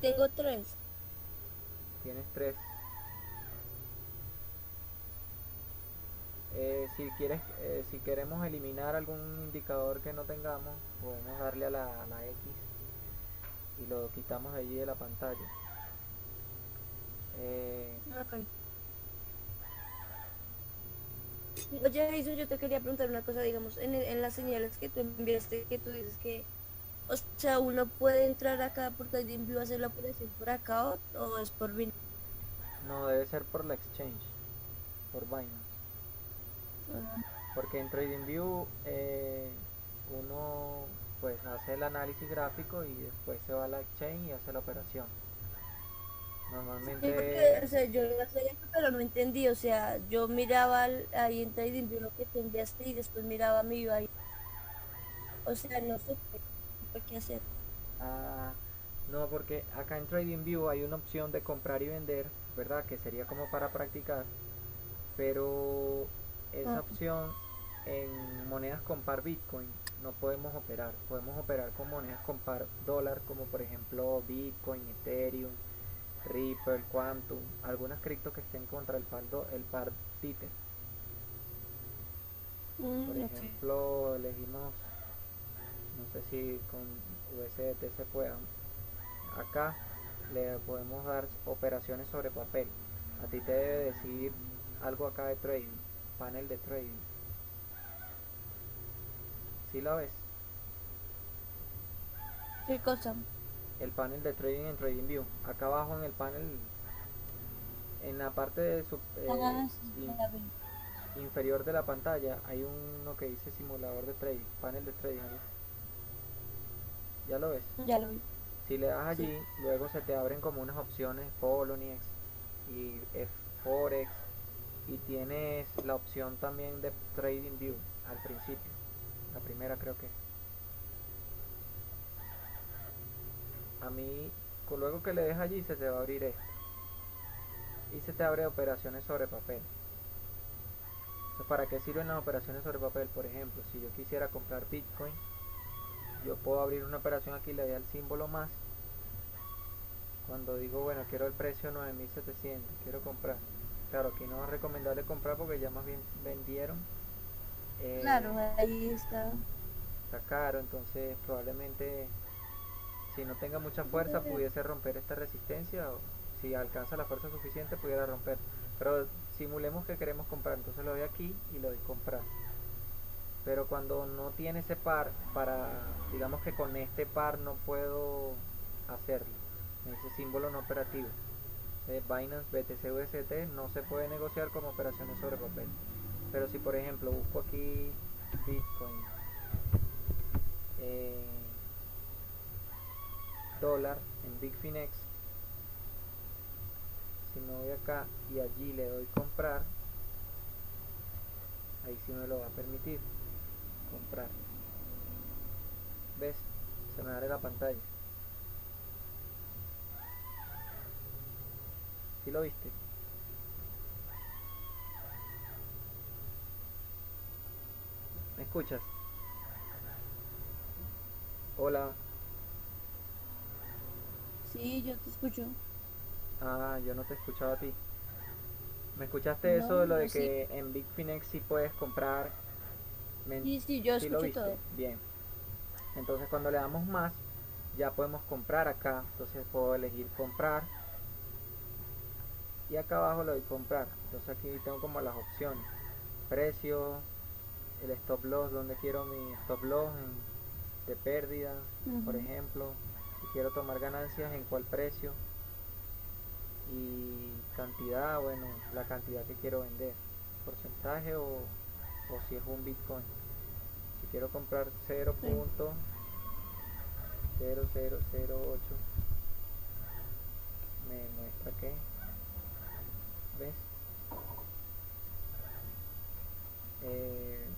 tengo tres. Tienes tres. Si quieres, si queremos eliminar algún indicador que no tengamos, podemos darle a la X y lo quitamos de allí de la pantalla. Eh, Ok. Oye, eso yo te quería preguntar una cosa, digamos, en las señales que tú enviaste, que tú dices que, o sea, uno puede entrar acá por TradingView a hacer la operación por acá o es por Binance. no, debe ser por la exchange, por Binance. Ah, Porque en TradingView uno pues hace el análisis gráfico y después se va a la exchange y hace la operación. sí, porque, Normalmente o sea, yo iba a hacer eso, pero no entendí, o sea, yo miraba ahí en TradingView lo que te enviaste y después miraba mi ahí, o sea, no supe qué hacer. ah, no, porque acá en TradingView hay una opción de comprar y vender, ¿verdad? Que sería como para practicar, pero esa Ah, opción en monedas con par Bitcoin no podemos operar. Podemos operar con monedas con par dólar, como por ejemplo Bitcoin, Ethereum, Ripple, Quantum, algunas criptos que estén contra el par Tether. Por ok. ejemplo, elegimos, no sé si con USDT se puedan. Acá le podemos dar operaciones sobre papel. A ti te debe decir algo acá de trading, panel de trading. ¿Sí lo ves? ¿Qué cosa? El panel de trading en TradingView. Acá abajo en el panel, en la parte de Ah, sí, ya vi. inferior de la pantalla, hay uno que dice simulador de trading, panel de trading. ¿Ya lo ves? Ya lo vi. Si le das Sí. allí, luego se te abren como unas opciones Poloniex y Forex y tienes la opción también de Trading View al principio. La primera creo que es. A mí, luego que le des allí se te va a abrir esto y se te abre operaciones sobre papel. Entonces, ¿para qué sirven las operaciones sobre papel? Por ejemplo, si yo quisiera comprar Bitcoin, yo puedo abrir una operación aquí, le doy al símbolo más. Cuando digo, bueno, quiero el precio 9700, quiero comprar. Claro, aquí no es recomendable comprar porque ya más bien vendieron. Claro, Eh, ahí está. Está caro, entonces probablemente si no tenga mucha fuerza pudiese romper esta resistencia o si alcanza la fuerza suficiente pudiera romper. Pero simulemos que queremos comprar, entonces lo doy aquí y lo doy comprar. Pero cuando no tiene ese par, digamos que con este par no puedo hacerlo. Ese símbolo no operativo. Binance BTC UST no se puede negociar como operaciones sobre papel. Pero si por ejemplo busco aquí Bitcoin, eh, dólar en Bitfinex, si me voy acá y allí le doy comprar, ahí sí me lo va a permitir comprar. ¿Ves? Se me abre la pantalla. ¿Sí lo viste? ¿Me escuchas? Hola. Sí, yo te escucho. Ah, yo no te escuchaba a ti. ¿Me escuchaste eso No, de lo yo de sí. que en Bitfinex sí puedes comprar? Sí, sí, yo ¿Sí lo escucho viste? todo. Bien. Entonces cuando le damos más, ya podemos comprar acá. Entonces puedo elegir comprar y acá abajo le doy comprar. Entonces aquí tengo como las opciones. Precio, el stop loss, donde quiero mi stop loss de pérdida, por Ujú. ejemplo, si quiero tomar ganancias, en cuál precio y cantidad, bueno, la cantidad que quiero vender, porcentaje o si es un Bitcoin. Si quiero comprar Sí. 0.0008, me muestra que, ¿ves? Eh,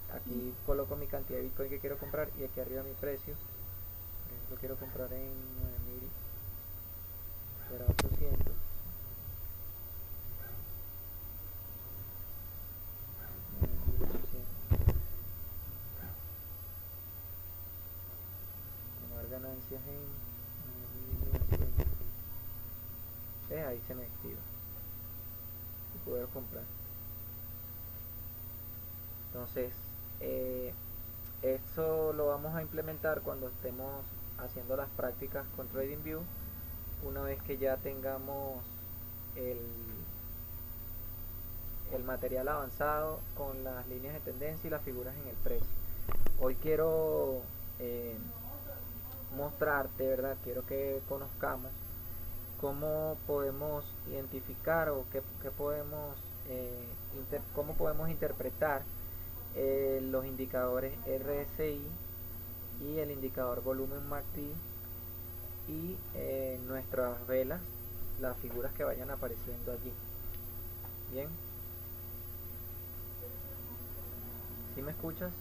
Aquí coloco mi cantidad de Bitcoin que quiero comprar y aquí arriba mi precio. Por ejemplo, quiero comprar en 9000, será 800. 9800. Tomar ganancias en Ahí se me activa y poder comprar. Entonces, eso lo vamos a implementar cuando estemos haciendo las prácticas con TradingView, una vez que ya tengamos el material avanzado con las líneas de tendencia y las figuras en el precio. Hoy quiero mostrarte, ¿verdad? Quiero que conozcamos cómo podemos identificar o cómo podemos interpretar los indicadores RSI y el indicador volumen MACD y nuestras velas, las figuras que vayan apareciendo allí. Bien, ¿sí me escuchas?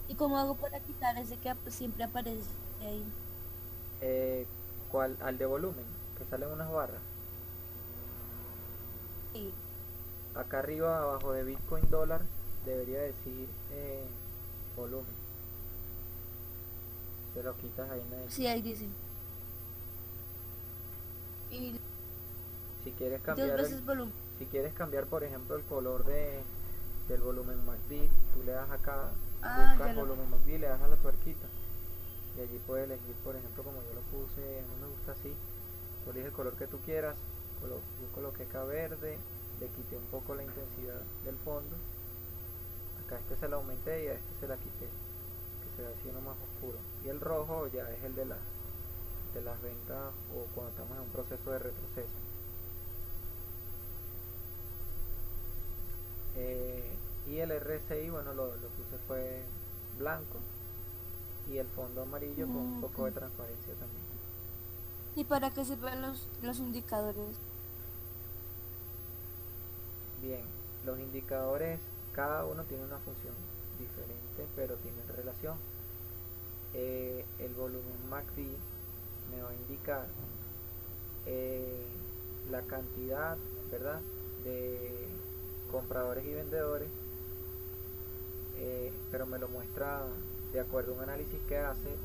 ¿Y cómo hago para quitar ese que siempre aparece ahí? ¿Cuál? Al de volumen, que salen unas barras. Sí. Acá arriba, abajo de Bitcoin dólar, debería decir volumen. Te lo quitas ahí en la Sí, ahí dice. Y si quieres dos cambiar veces volumen. si quieres cambiar, por ejemplo, el color del volumen MACD, tú le das acá, Ah, buscas ya lo. volumen MACD, le das a la tuerquita y allí puedes elegir, por ejemplo, como yo lo puse, a mí me gusta así, tú eliges el color que tú quieras. Yo coloqué acá verde, le quité un poco la intensidad del fondo, acá este se la aumenté y a este se la quité, que se ve así uno más oscuro, y el rojo ya es el de las ventas o cuando estamos en un proceso de retroceso. Y el RSI, bueno, lo puse fue blanco y el fondo amarillo con un poco de Ok. transparencia también. ¿Y para qué sirven los indicadores? Bien, los indicadores, cada uno tiene una función diferente, pero tienen relación. El volumen MACD me va a indicar la cantidad, ¿verdad?, de compradores y vendedores, pero me lo muestra de acuerdo a un análisis que hace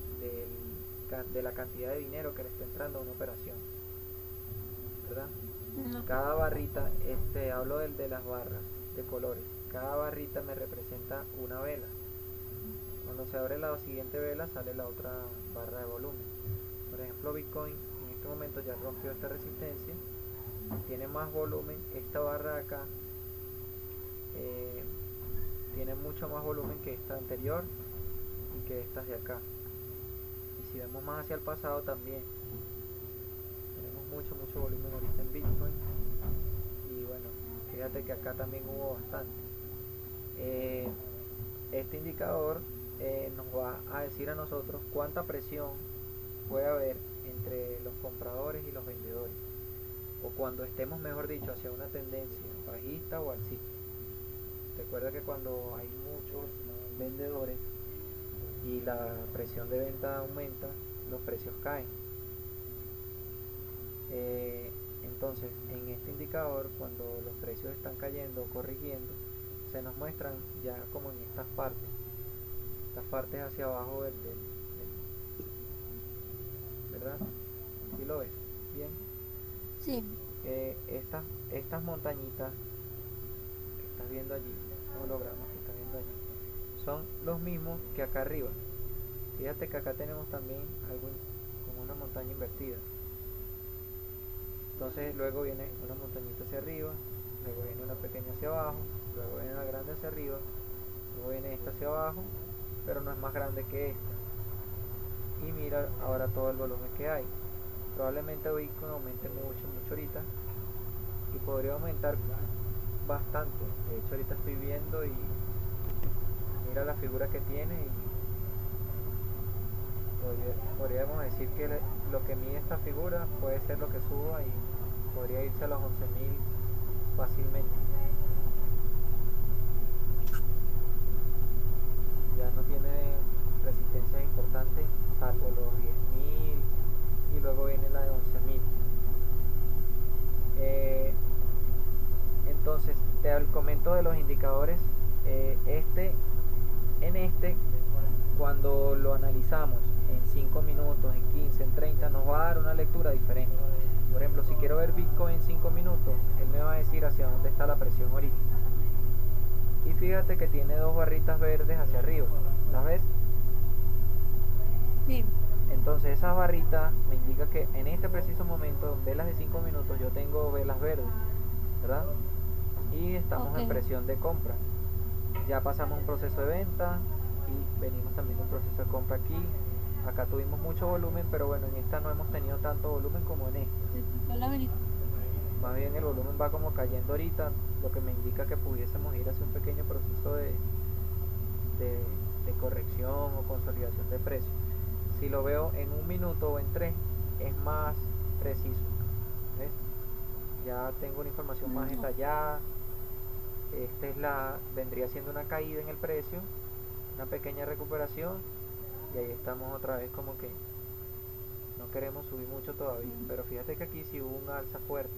de la cantidad de dinero que le está entrando a una operación, ¿verdad? Ok. Cada barrita, hablo de las barras de colores, cada barrita me representa una vela. Cuando se abre la siguiente vela sale la otra barra de volumen. Por ejemplo, Bitcoin en este momento ya rompió esta resistencia, tiene más volumen. Esta barra de acá tiene mucho más volumen que esta anterior y que estas de acá. Y si vemos más hacia el pasado también tenemos mucho volumen ahorita en Bitcoin. Y bueno, fíjate que acá también hubo bastante. Este indicador nos va a decir a nosotros cuánta presión puede haber entre los compradores y los vendedores, o cuando estemos, mejor dicho, hacia una tendencia bajista o alcista. Recuerda que cuando hay muchos vendedores y la presión de venta aumenta, los precios caen. Entonces, en este indicador, cuando los precios están cayendo o corrigiendo, se nos muestran ya como en estas partes hacia abajo ¿verdad? ¿Sí lo ves? Bien. Sí. Estas montañitas que estás viendo allí, hologramas que estás viendo allí, son los mismos que acá arriba. Fíjate que acá tenemos también algo como una montaña invertida. Entonces luego viene una montañita hacia arriba, luego viene una pequeña hacia abajo, luego viene una grande hacia arriba, luego viene esta hacia abajo, pero no es más grande que esta. Y mira ahora todo el volumen que hay. Probablemente Bitcoin aumente mucho ahorita, y podría aumentar bastante. De hecho ahorita estoy viendo y mira la figura que tiene, y podríamos decir que lo que mide esta figura puede ser lo que suba y podría irse a los 11.000 fácilmente. Ya no tiene resistencias importantes salvo los 10.000 y luego viene la de 11.000. Entonces te comento de los indicadores. Cuando lo analizamos en 5 minutos, en 15, en 30, nos va a dar una lectura diferente. Por ejemplo, si quiero ver Bitcoin en 5 minutos, él me va a decir hacia dónde está la presión ahorita. Y fíjate que tiene dos barritas verdes hacia arriba. ¿Las ves? Sí, Entonces esas barritas me indican que en este preciso momento, en velas de 5 minutos, yo tengo velas verdes, ¿verdad? Y estamos ok. en presión de compra. Ya pasamos un proceso de venta y venimos también de un proceso de compra aquí. Acá tuvimos mucho volumen, pero bueno, en esta no hemos tenido tanto volumen como en esta. Se quitó la velita. Más bien el volumen va como cayendo ahorita, lo que me indica que pudiésemos ir hacia un pequeño proceso de, de corrección o consolidación de precios. Si lo veo en un minuto o en tres, es más preciso. ¿Ves? Ya tengo una información más No, detallada. Vendría siendo una caída en el precio, una pequeña recuperación, y ahí estamos otra vez como que no queremos subir mucho todavía. Pero fíjate que aquí sí hubo un alza fuerte.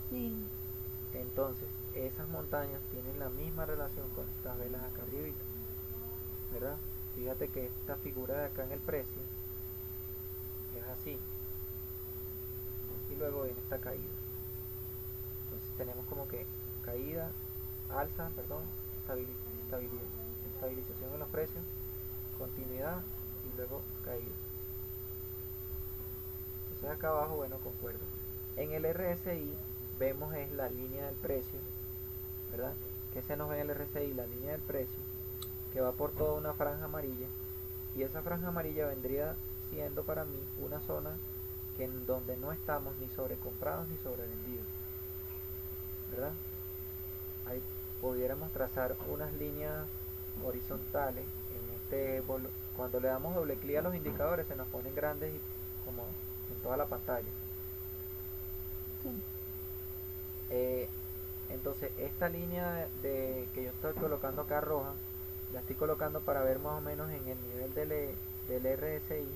sí. Entonces, esas montañas tienen la misma relación con estas velas acá arriba, ¿verdad? Fíjate que esta figura de acá en el precio es así, y luego viene esta caída. Entonces tenemos como que caída, alza, perdón, estabilización en los precios, continuidad y luego caída. Entonces acá abajo, bueno, concuerdo. En el RSI vemos es la línea del precio, ¿verdad? Que se nos ve en el RSI, la línea del precio, que va por toda una franja amarilla, y esa franja amarilla vendría siendo para mí una zona que en donde no estamos ni sobrecomprados ni sobrevendidos, ¿verdad? Ahí pudiéramos trazar unas líneas horizontales en cuando le damos doble clic a los indicadores se nos ponen grandes como en toda la pantalla. Sí. Entonces esta línea que yo estoy colocando acá roja, la estoy colocando para ver más o menos en el nivel del RSI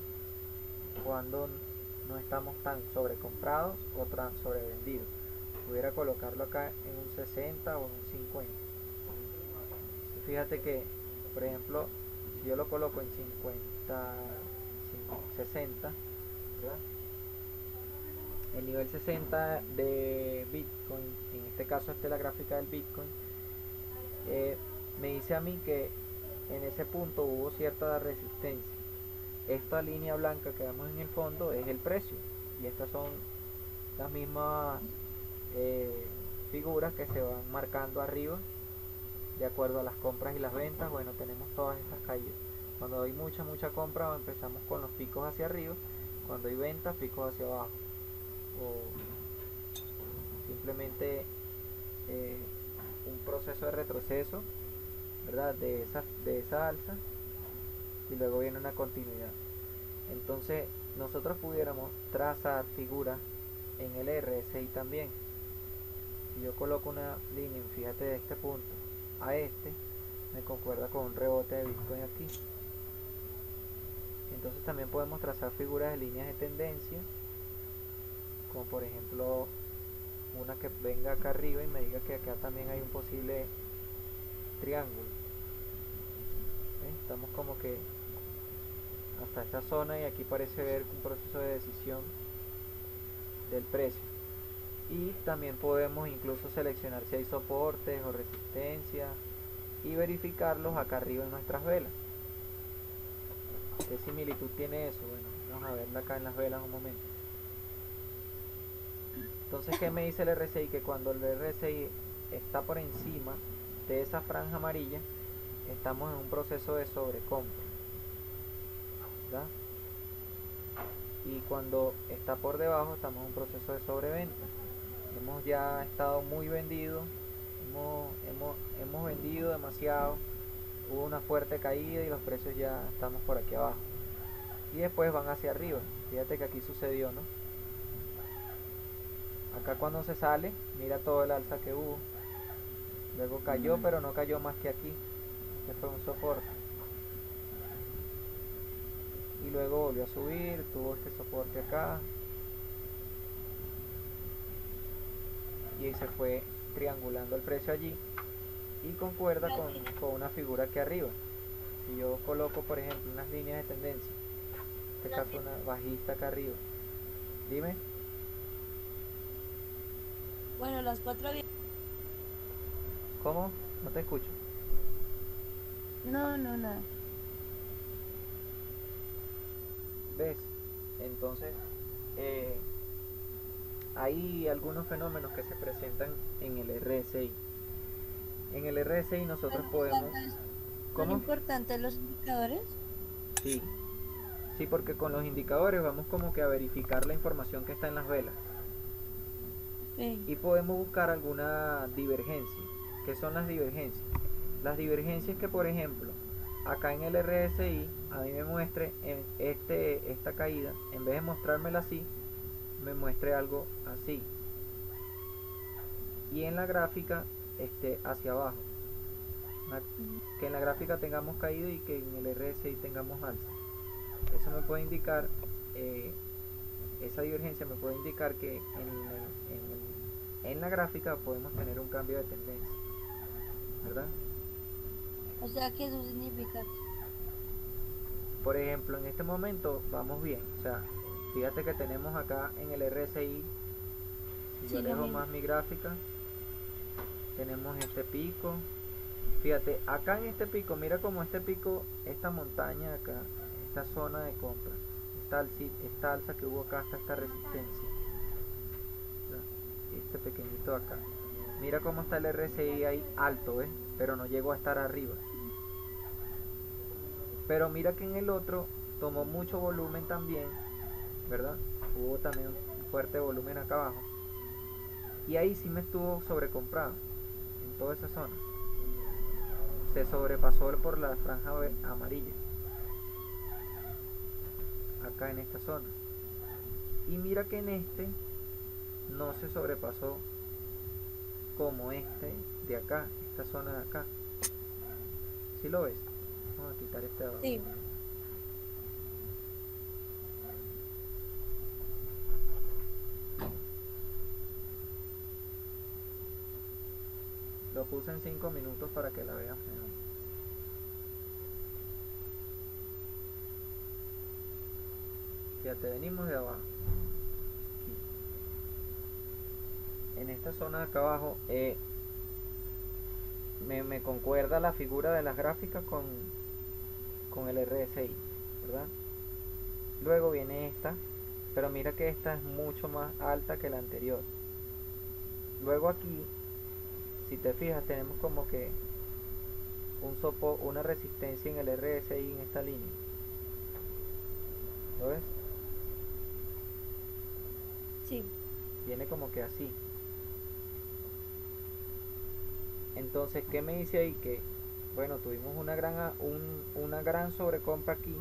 cuando no estamos tan sobrecomprados o tan sobrevendidos. Pudiera colocarlo acá en un 60 o en un 50. Fíjate que, por ejemplo, si yo lo coloco en 50, 60, ¿verdad? El nivel 60 de Bitcoin, en este caso esta es la gráfica del Bitcoin, me dice a mí que en ese punto hubo cierta resistencia. Esta línea blanca que vemos en el fondo es el precio, y estas son las mismas figuras que se van marcando arriba de acuerdo a las compras y las ventas. Bueno, tenemos todas estas caídas. Cuando hay mucha compra empezamos con los picos hacia arriba, cuando hay ventas picos hacia abajo, o simplemente eh, un proceso de retroceso, ¿verdad? De esa alza, y luego viene una continuidad. Entonces nosotros pudiéramos trazar figuras en el RSI también. Si yo coloco una línea, fíjate, de este punto a este, me concuerda con un rebote de Bitcoin aquí. Entonces también podemos trazar figuras de líneas de tendencia, como por ejemplo una que venga acá arriba y me diga que acá también hay un posible triángulo. Estamos como que hasta esta zona, y aquí parece ver un proceso de decisión del precio. Y también podemos incluso seleccionar si hay soportes o resistencia y verificarlos acá arriba en nuestras velas. ¿Qué similitud tiene eso? Bueno, vamos a verla acá en las velas un momento. Entonces, ¿qué me dice el RSI? Que cuando el RSI está por encima de esa franja amarilla, estamos en un proceso de sobrecompra, ¿verdad? Y cuando está por debajo, estamos en un proceso de sobreventa. Hemos ya estado muy vendidos, hemos vendido demasiado, hubo una fuerte caída y los precios ya estamos por aquí abajo. Y después van hacia arriba. Fíjate que aquí sucedió, ¿no? Acá cuando se sale, mira todo el alza que hubo. Luego cayó, pero no cayó más que aquí. Este fue un soporte. Y luego volvió a subir, tuvo este soporte acá. Y se fue triangulando el precio allí. Y concuerda con una figura aquí arriba. Si yo coloco, por ejemplo, unas líneas de tendencia, en este caso una bajista acá arriba. Dime. Bueno, las 4 bien. ¿Cómo? No te escucho. No, no, nada. ¿Ves? Entonces, eh, hay algunos fenómenos que se presentan en el RSI. En el RSI ¿Son nosotros podemos... importantes, son ¿Cómo? importantes los indicadores? Sí, sí, porque con los indicadores vamos como que a verificar la información que está en las velas Sí. y podemos buscar alguna divergencia. ¿Qué son las divergencias? Las divergencias que, por ejemplo, acá en el RSI a mí me muestre en esta caída, en vez de mostrármela así, me muestre algo así. Y en la gráfica hacia abajo. Que en la gráfica tengamos caído y que en el RSI tengamos alza. Eso me puede indicar, eh, esa divergencia me puede indicar que en la gráfica podemos tener un cambio de tendencia, ¿verdad? O sea que eso significa, Por ejemplo, en este momento vamos bien, o sea, fíjate que tenemos acá en el RSI, si yo sí, lo alejo mismo. más mi gráfica, tenemos este pico. Fíjate, acá en este pico, mira como este pico, esta montaña acá, esta zona de compra, esta alza que hubo acá hasta esta resistencia, ¿no? Este pequeñito acá. Mira cómo está el RSI ahí alto, ¿ves? Pero no llegó a estar arriba. Pero mira que en el otro tomó mucho volumen también, ¿verdad? Hubo también un fuerte volumen acá abajo. Y ahí sí me estuvo sobrecomprado en toda esa zona. Se sobrepasó por la franja amarilla acá en esta zona. Y mira que en este no se sobrepasó como este de acá, esta zona de acá. ¿Sí lo ves? Vamos a quitar este de abajo. Sí. Lo puse en 5 minutos para que la veas mejor. Fíjate, venimos de abajo. Aquí. En esta zona de acá abajo me concuerda la figura de las gráficas con el RSI, ¿verdad? Luego viene esta, pero mira que esta es mucho más alta que la anterior. Luego aquí, si te fijas, tenemos como que una resistencia en el RSI en esta línea. ¿Lo ves? Sí. Viene como que así. Entonces, ¿qué me dice ahí? Que, bueno, tuvimos una gran sobrecompra aquí.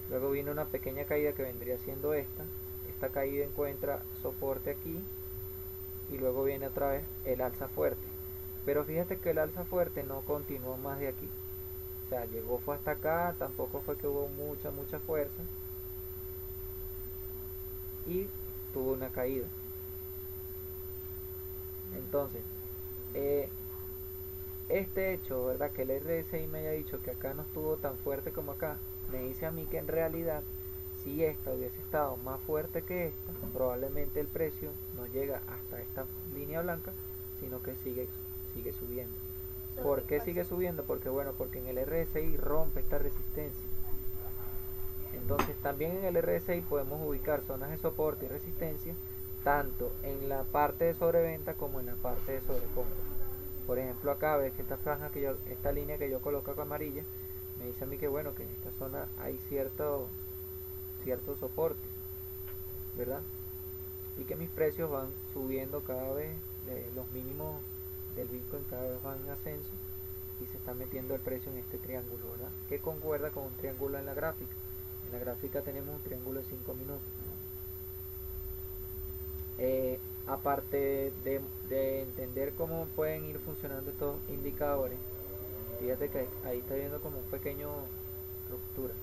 Luego viene una pequeña caída que vendría siendo esta. Esta caída encuentra soporte aquí. Y luego viene otra vez el alza fuerte. Pero fíjate que el alza fuerte no continuó más de aquí. O sea, llegó fue hasta acá, tampoco fue que hubo mucha fuerza. Y tuvo una caída. Entonces, este hecho, ¿verdad? Que el RSI me haya dicho que acá no estuvo tan fuerte como acá, me dice a mí que en realidad, si esta hubiese estado más fuerte que esta, probablemente el precio no llega hasta esta línea blanca, sino que sigue subiendo. ¿Por qué sigue subiendo? Porque bueno, porque en el RSI rompe esta resistencia. Entonces también en el RSI podemos ubicar zonas de soporte y resistencia, tanto en la parte de sobreventa como en la parte de sobrecompra. Por ejemplo, acá ves que esta línea que yo coloco acá amarilla, me dice a mí que bueno, que en esta zona hay cierto soporte, ¿verdad? Y que mis precios van subiendo cada vez, los mínimos del Bitcoin cada vez van en ascenso y se está metiendo el precio en este triángulo, ¿verdad? Que concuerda con un triángulo en la gráfica. En la gráfica tenemos un triángulo de 5 minutos. Aparte de entender cómo pueden ir funcionando estos indicadores, fíjate que ahí está viendo como un pequeño ruptura.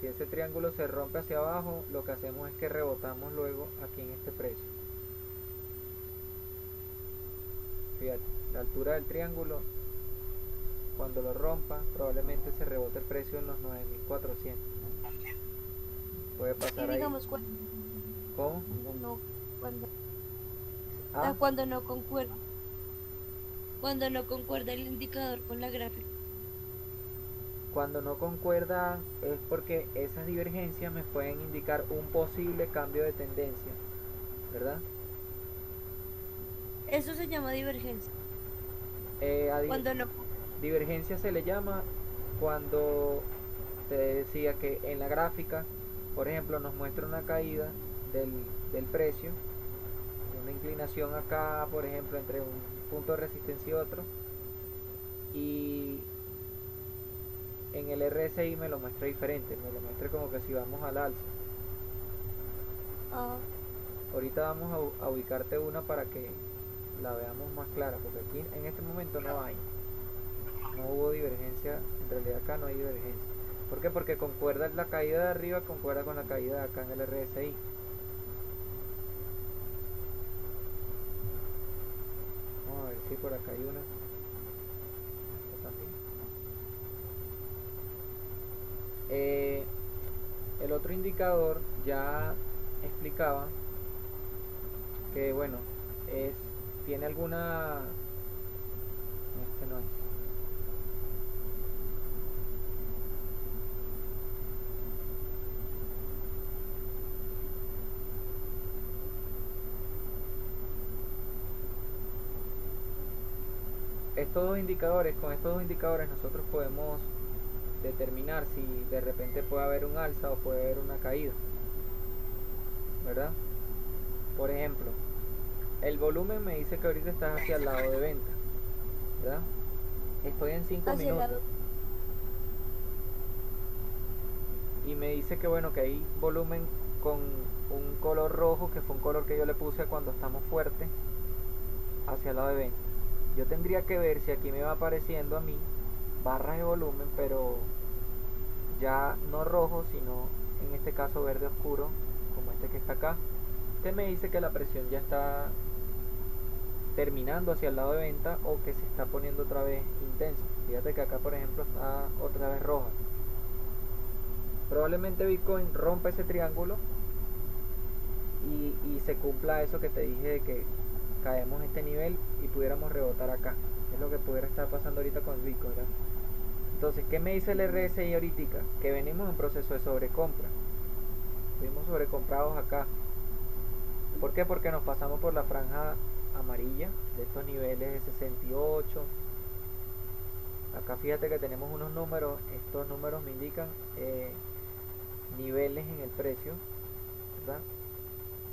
Si ese triángulo se rompe hacia abajo, lo que hacemos es que rebotamos luego aquí en este precio. Fíjate, la altura del triángulo, cuando lo rompa, probablemente se rebote el precio en los 9400. Puede Y pasar ahí. digamos, ¿Cómo? Cuando, Ah, cuando no concuerda, cuando no concuerda el indicador con la gráfica. cuando no concuerdan es porque esas divergencias me pueden indicar un posible cambio de tendencia, ¿verdad? Eso se llama divergencia. A Cuando no, divergencia se le llama cuando te decía que en la gráfica, por ejemplo, nos muestra una caída del, del precio, una inclinación acá, por ejemplo, entre un punto de resistencia y otro, y en el RSI me lo muestra diferente, me lo muestra como que si vamos al alza. ah, Ahorita vamos a ubicarte una para que la veamos más clara, porque aquí en este momento no hay, no hubo divergencia, en realidad acá no hay divergencia. ¿Por qué? Porque concuerda la caída de arriba, concuerda con la caída de acá en el RSI. Vamos a ver si por acá hay una. Esta también. Eh, el otro indicador ya explicaba que, bueno, es tiene alguna. Este no es. Con estos dos indicadores nosotros podemos determinar si de repente puede haber un alza o puede haber una caída, ¿verdad? Por ejemplo, el volumen me dice que ahorita estás hacia el lado de venta, ¿verdad? Estoy en 5 hacia el minutos lado, y me dice que bueno, que hay volumen con un color rojo, que fue un color que yo le puse cuando estamos fuertes, hacia el lado de venta. Yo tendría que ver si aquí me va apareciendo a mí barras de volumen, pero ya no rojo, sino en este caso verde oscuro, como este que está acá. Este me dice que la presión ya está terminando hacia el lado de venta o que se está poniendo otra vez intensa. Fíjate que acá por ejemplo está otra vez roja. Probablemente Bitcoin rompa ese triángulo y se cumpla eso que te dije de que caemos este nivel y pudiéramos rebotar acá. Es lo que pudiera estar pasando ahorita con el Bitcoin, ¿verdad? Entonces, ¿qué me dice el RSI ahorita? Que venimos en proceso de sobrecompra. Estuvimos sobrecomprados acá. ¿Por qué? Porque nos pasamos por la franja amarilla de estos niveles de 68. Acá fíjate que tenemos unos números. Estos números me indican niveles en el precio, ¿verdad?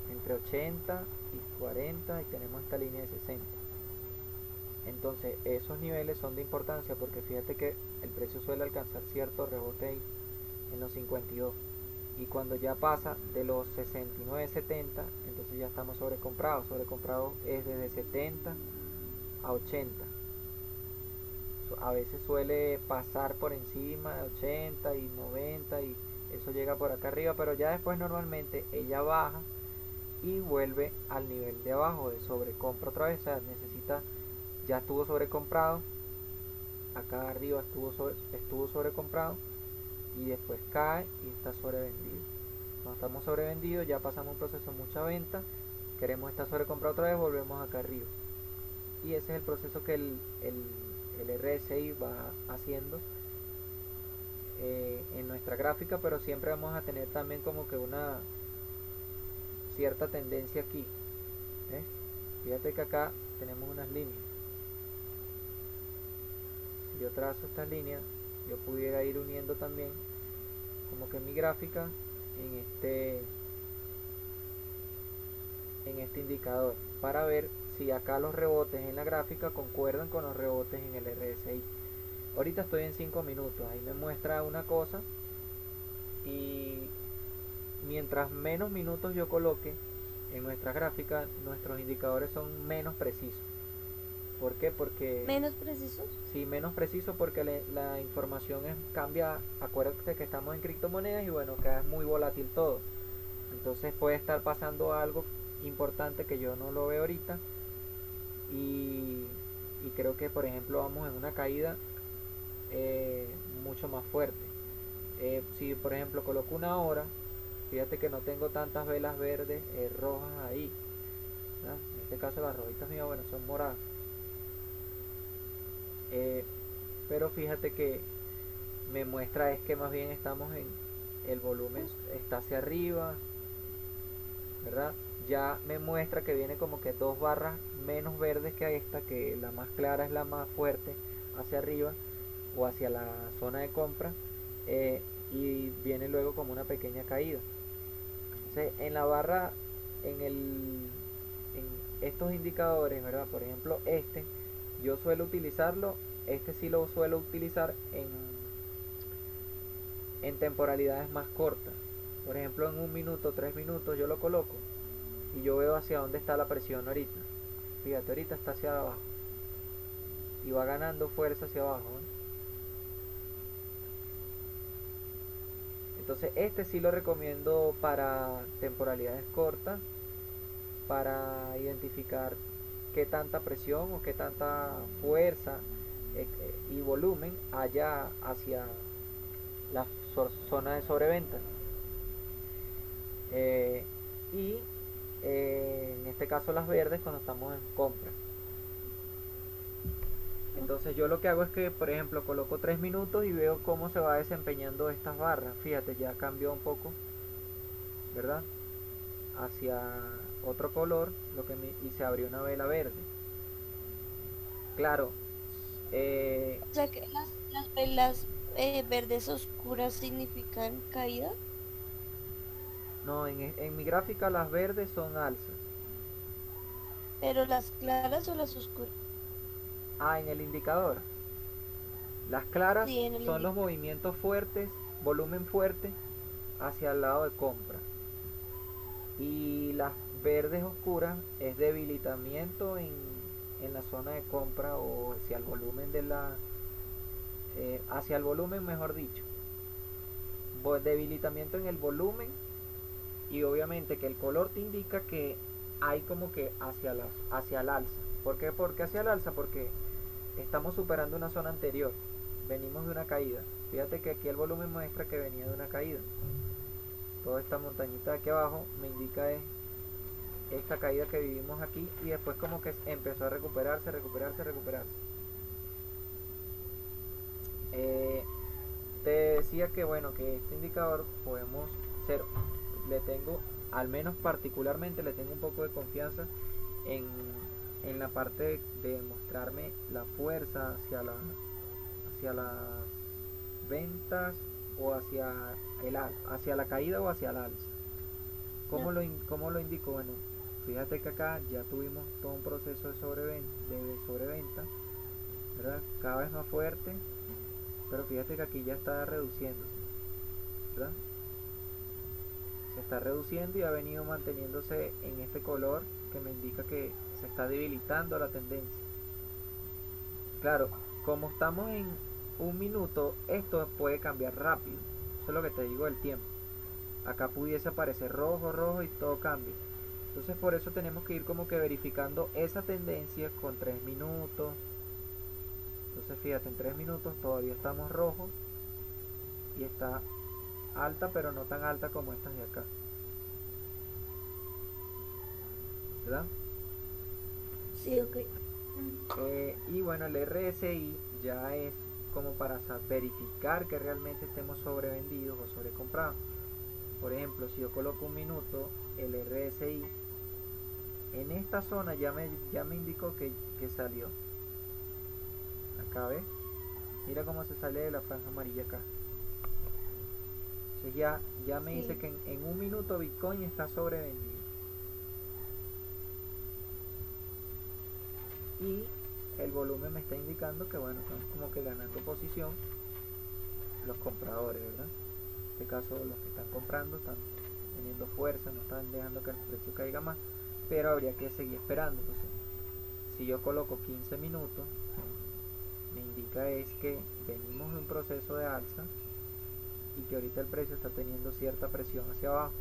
Entre 80 y 40 y tenemos esta línea de 60. Entonces esos niveles son de importancia porque fíjate que el precio suele alcanzar cierto rebote ahí en los 52 y cuando ya pasa de los 69-70 entonces ya estamos sobrecomprados. Sobrecomprados es desde 70 a 80. A veces suele pasar por encima de 80 y 90 y eso llega por acá arriba, pero ya después normalmente ella baja y vuelve al nivel de abajo de sobrecompra otra vez. O sea, necesita, ya estuvo sobrecomprado, acá arriba estuvo sobrecomprado y después cae y está sobrevendido. Cuando estamos sobrevendidos ya pasamos un proceso de mucha venta, queremos estar sobrecomprado otra vez, volvemos acá arriba. Y ese es el proceso que el RSI va haciendo en nuestra gráfica, pero siempre vamos a tener también como que una cierta tendencia aquí. ¿Eh? Fíjate que acá tenemos unas líneas. Si yo trazo estas líneas, yo pudiera ir uniendo también como que mi gráfica en este indicador para ver si acá los rebotes en la gráfica concuerdan con los rebotes en el RSI. Ahorita estoy en 5 minutos, ahí me muestra una cosa y mientras menos minutos yo coloque en nuestra gráfica, nuestros indicadores son menos precisos. ¿Por qué? Porque menos precisos. sí, menos preciso porque la información cambia. Acuérdate que estamos en criptomonedas y bueno, que es muy volátil todo. Entonces puede estar pasando algo importante que yo no lo veo ahorita y, y creo que por ejemplo vamos en una caída mucho más fuerte. Si por ejemplo coloco una hora, fíjate que no tengo tantas velas verdes, rojas ahí, ¿verdad? En este caso las rojitas mías, bueno, son moradas. Eh, pero fíjate que me muestra es que más bien estamos en el volumen está hacia arriba, ¿verdad? Ya me muestra que viene como que dos barras menos verdes que esta, que la más clara es la más fuerte hacia arriba o hacia la zona de compra, y viene luego como una pequeña caída. Entonces en la barra, en estos indicadores, ¿verdad? Por ejemplo yo suelo utilizarlo, este sí lo suelo utilizar en temporalidades más cortas. Por ejemplo, en 1 minuto, 3 minutos yo lo coloco y yo veo hacia dónde está la presión ahorita. Fíjate, ahorita está hacia abajo y va ganando fuerza hacia abajo, ¿eh? Entonces este sí lo recomiendo para temporalidades cortas, para identificar qué tanta presión o qué tanta fuerza y volumen haya hacia la zona de sobreventa. Eh, y en este caso las verdes cuando estamos en compra. Entonces yo lo que hago es que, por ejemplo, coloco 3 minutos y veo cómo se va desempeñando estas barras. Fíjate, ya cambió un poco, ¿verdad? Hacia otro color, y se abrió una vela verde. Claro, O sea que las velas verdes oscuras significan caída. no, en mi gráfica las verdes son alzas. Pero las claras o las oscuras. Ah, en el indicador. Las claras Sí, en el son los indicador. movimientos fuertes, volumen fuerte, hacia el lado de compra. Y las verdes oscuras es debilitamiento en la zona de compra o hacia el volumen hacia el volumen, mejor dicho. Debilitamiento en el volumen, y obviamente que el color te indica que hay como que hacia el alza. ¿Por qué? Porque hacia el alza, porque estamos superando una zona anterior, venimos de una caída. Fíjate que aquí el volumen muestra que venía de una caída. Toda esta montañita de aquí abajo me indica esta caída que vivimos aquí, y después como que empezó a recuperarse. Eh, Te decía que bueno, que este indicador podemos ser, le tengo, al menos particularmente le tengo un poco de confianza en, en la parte de mostrarme la fuerza hacia las ventas o hacia la caída o hacia el alza. Ya. ¿Cómo lo indico? Bueno, fíjate que acá ya tuvimos todo un proceso de sobreventa, ¿verdad? Cada vez más fuerte, pero fíjate que aquí ya está reduciéndose, ¿verdad? Se está reduciendo y ha venido manteniéndose en este color que me indica que se está debilitando la tendencia. Claro, como estamos en 1 minuto, esto puede cambiar rápido. Eso es lo que te digo del tiempo. Acá pudiese aparecer rojo y todo cambia. Entonces por eso tenemos que ir como que verificando esa tendencia con 3 minutos. Entonces fíjate, en 3 minutos todavía estamos rojos y está alta, pero no tan alta como estas de acá, ¿verdad? Sí, ok. Y bueno, el RSI ya es como para verificar que realmente estemos sobrevendidos o sobrecomprados. Por ejemplo, si yo coloco 1 minuto, el RSI en esta zona ya me indicó que salió. Acá ves, mira cómo se sale de la franja amarilla acá. Entonces ya me dice Sí. que en 1 minuto Bitcoin está sobrevendido. Y el volumen me está indicando que bueno, estamos como que ganando posición los compradores, ¿verdad? En este caso los que están comprando están teniendo fuerza, no están dejando que el precio caiga más, pero habría que seguir esperando. Entonces, si yo coloco 15 minutos, me indica es que venimos de un proceso de alza y que ahorita el precio está teniendo cierta presión hacia abajo.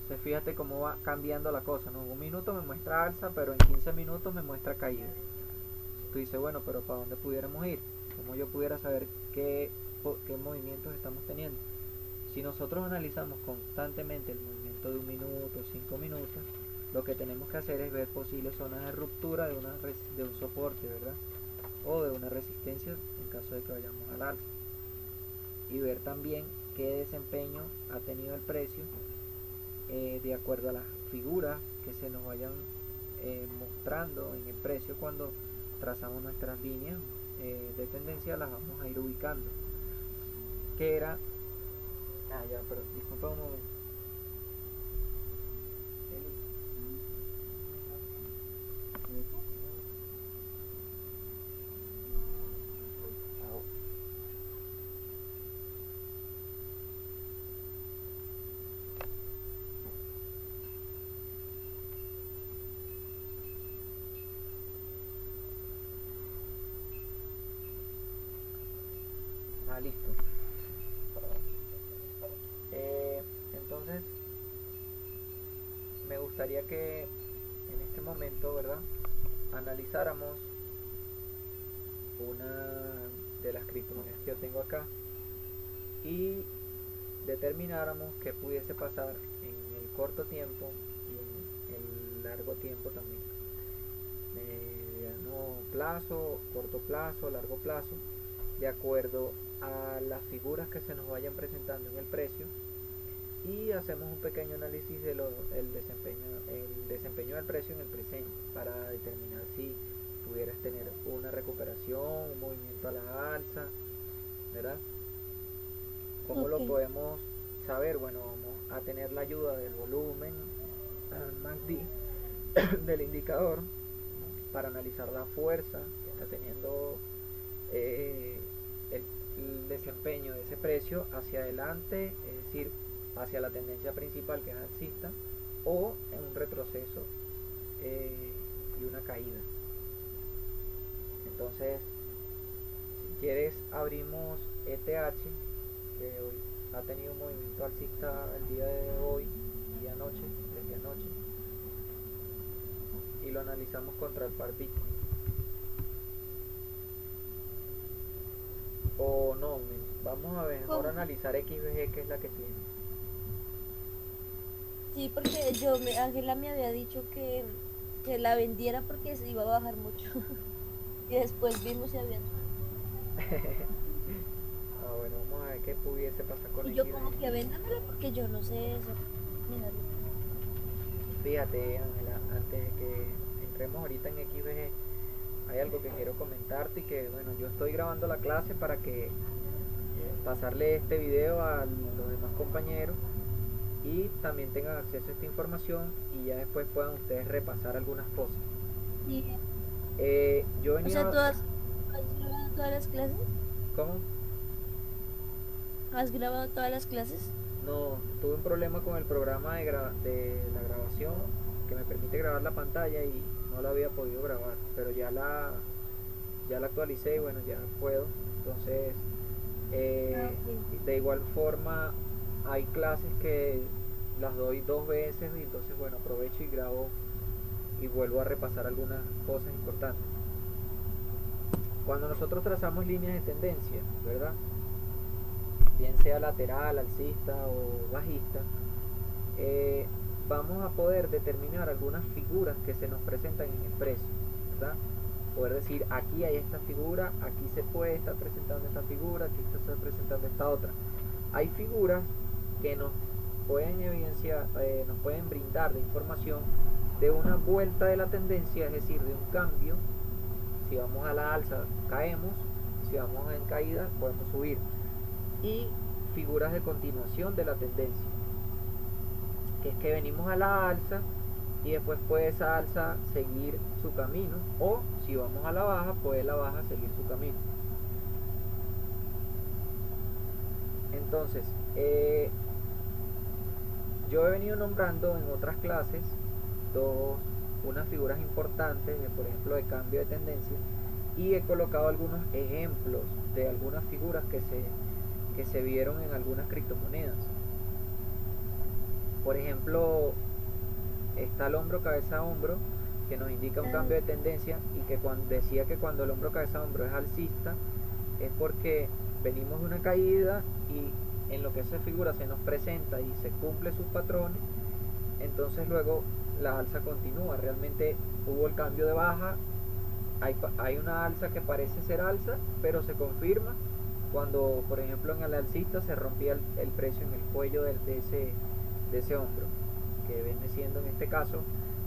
Entonces fíjate cómo va cambiando la cosa, ¿no? 1 minuto me muestra alza, pero en 15 minutos me muestra caída. Tú dices, bueno, pero ¿para dónde pudiéramos ir? ¿Cómo yo pudiera saber qué movimientos estamos teniendo? Si nosotros analizamos constantemente el movimiento de 1 minuto, 5 minutos, lo que tenemos que hacer es ver posibles zonas de ruptura de un soporte, ¿verdad? O de una resistencia en caso de que vayamos al alza. Y ver también qué desempeño ha tenido el precio de acuerdo a las figuras que se nos vayan mostrando en el precio cuando trazamos nuestras líneas de tendencia. Las vamos a ir ubicando, que era ya, pero disculpa un momento. Listo. Entonces me gustaría que en este momento, ¿verdad?, analizáramos una de las criptomonedas que yo tengo acá y determináramos qué pudiese pasar en el corto tiempo y en el largo tiempo también, mediano plazo, corto plazo, largo plazo, de acuerdo a las figuras que se nos vayan presentando en el precio, y hacemos un pequeño análisis de el desempeño del precio en el presente para determinar si pudieras tener una recuperación, un movimiento a la alza, ¿verdad? ¿Cómo lo podemos saber? Bueno, vamos a tener la ayuda del volumen MACD del indicador para analizar la fuerza que está teniendo el desempeño de ese precio hacia adelante, es decir, hacia la tendencia principal, que es alcista, o en un retroceso y una caída. Entonces, si quieres, abrimos ETH, que hoy ha tenido un movimiento alcista el día de hoy y anoche, desde anoche, y lo analizamos contra el par Bitcoin. O no, vamos a ver, ahora analizar XVG, que es la que tiene. Sí, porque Ángela me había dicho que la vendiera porque se iba a bajar mucho. Y después vimos si había. Bueno, vamos a ver qué pudiese pasar con Y XVG. yo como que véndamela porque yo no sé eso. Fíjate, Ángela, antes de que entremos ahorita en XVG, hay algo que quiero comentarte, y que bueno, yo estoy grabando la clase para que pasarle este video a los demás compañeros y también tengan acceso a esta información, y ya después puedan ustedes repasar algunas cosas. Sí. Yo venía... O sea, ¿has grabado todas las clases? ¿Cómo? ¿Has grabado todas las clases? No, tuve un problema con el programa de la grabación que me permite grabar la pantalla y no la había podido grabar, pero ya la actualicé y bueno, ya puedo. Entonces, de igual forma, hay clases que las doy 2 veces, y entonces bueno, aprovecho y grabo y vuelvo a repasar algunas cosas importantes. Cuando nosotros trazamos líneas de tendencia, ¿verdad?, bien sea lateral, alcista o bajista, vamos a poder determinar algunas figuras que se nos presentan en el precio, ¿verdad? Poder decir, aquí hay esta figura, aquí se puede estar presentando esta figura, aquí se está presentando esta otra. Hay figuras que nos pueden evidenciar, nos pueden brindar de información de una vuelta de la tendencia, es decir, de un cambio. Si vamos a la alza, caemos; si vamos en caída, podemos subir. Y figuras de continuación de la tendencia, que es que venimos a la alza y después puede esa alza seguir su camino, o si vamos a la baja, puede la baja seguir su camino. Entonces, yo he venido nombrando en otras clases unas figuras importantes, por ejemplo, de cambio de tendencia, y he colocado algunos ejemplos de algunas figuras que se vieron en algunas criptomonedas. Por ejemplo, está el hombro cabeza hombro, que nos indica un cambio de tendencia, y que decía que cuando el hombro cabeza hombro es alcista es porque venimos de una caída y en lo que esa figura se nos presenta y se cumple sus patrones, entonces luego la alza continúa. Realmente hubo el cambio de baja, hay una alza que parece ser alza, pero se confirma cuando, por ejemplo, en el alcista se rompía el precio en el cuello de ese hombro, que viene siendo en este caso,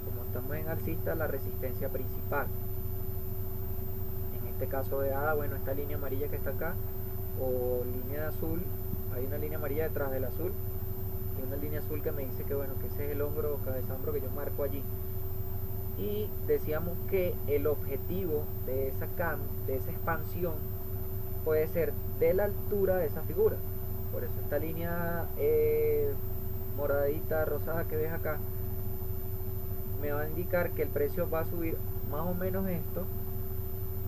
como estamos en alcista, la resistencia principal. En este caso de ADA, bueno, esta línea amarilla que está acá, o línea azul, hay una línea amarilla detrás del azul, y una línea azul que me dice que bueno, que ese es el hombro, cabeza hombro que yo marco allí. Y decíamos que el objetivo de esa cam, de esa expansión, puede ser de la altura de esa figura. Por eso esta línea moradita, rosada que ves acá, me va a indicar que el precio va a subir más o menos esto,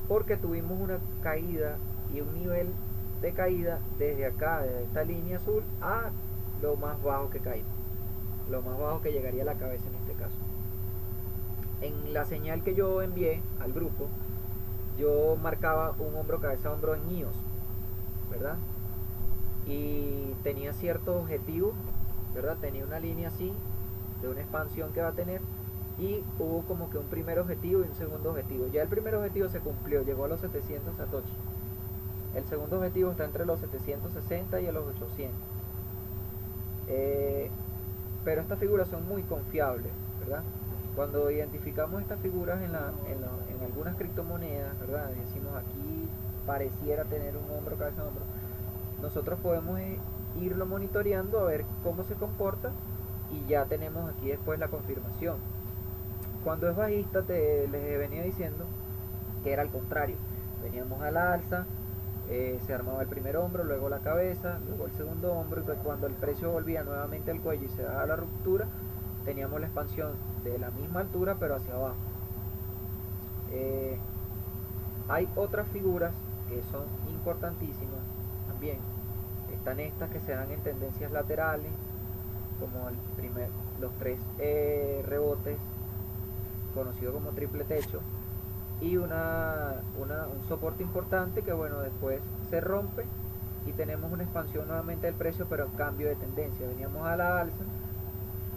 porque tuvimos una caída y un nivel de caída desde acá, desde esta línea azul, a lo más bajo que caímos, lo más bajo que llegaría a la cabeza en este caso. En la señal que yo envié al grupo, yo marcaba un hombro, cabeza, hombro en IOS, ¿verdad? Y tenía ciertos objetivos, ¿verdad? Tenía una línea así, de una expansión que va a tener, y hubo como que un primer objetivo y un segundo objetivo. Ya el primer objetivo se cumplió, llegó a los 700 satoshi. El segundo objetivo está entre los 760 y a los 800. Pero estas figuras son muy confiables, ¿verdad? Cuando identificamos estas figuras en algunas criptomonedas, ¿verdad? Decimos aquí pareciera tener un hombro, cabeza, hombro. Nosotros podemos irlo monitoreando a ver cómo se comporta y ya tenemos aquí después la confirmación. Cuando es bajista, les venía diciendo que era al contrario. Veníamos a la alza, se armaba el primer hombro, luego la cabeza, luego el segundo hombro, y cuando el precio volvía nuevamente al cuello y se daba la ruptura, teníamos la expansión de la misma altura pero hacia abajo. Hay otras figuras que son importantísimas también. Están estas que se dan en tendencias laterales, como los tres rebotes, conocido como triple techo, y un soporte importante que bueno, después se rompe y tenemos una expansión nuevamente del precio, pero cambio de tendencia. Veníamos a la alza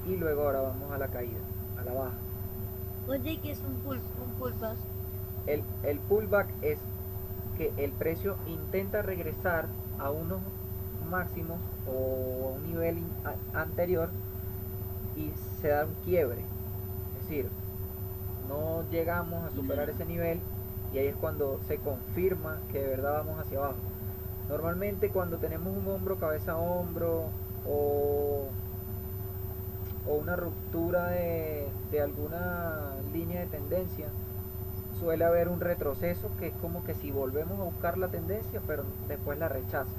y luego ahora vamos a la caída, a la baja. Oye, ¿qué es un pullback? El pullback es que el precio intenta regresar a unos máximos o a un nivel anterior y se da un quiebre. Es decir, no llegamos a superar ese nivel y ahí es cuando se confirma que de verdad vamos hacia abajo. Normalmente cuando tenemos un hombro, cabeza, hombro o una ruptura de alguna línea de tendencia, suele haber un retroceso que es como que si volvemos a buscar la tendencia pero después la rechaza.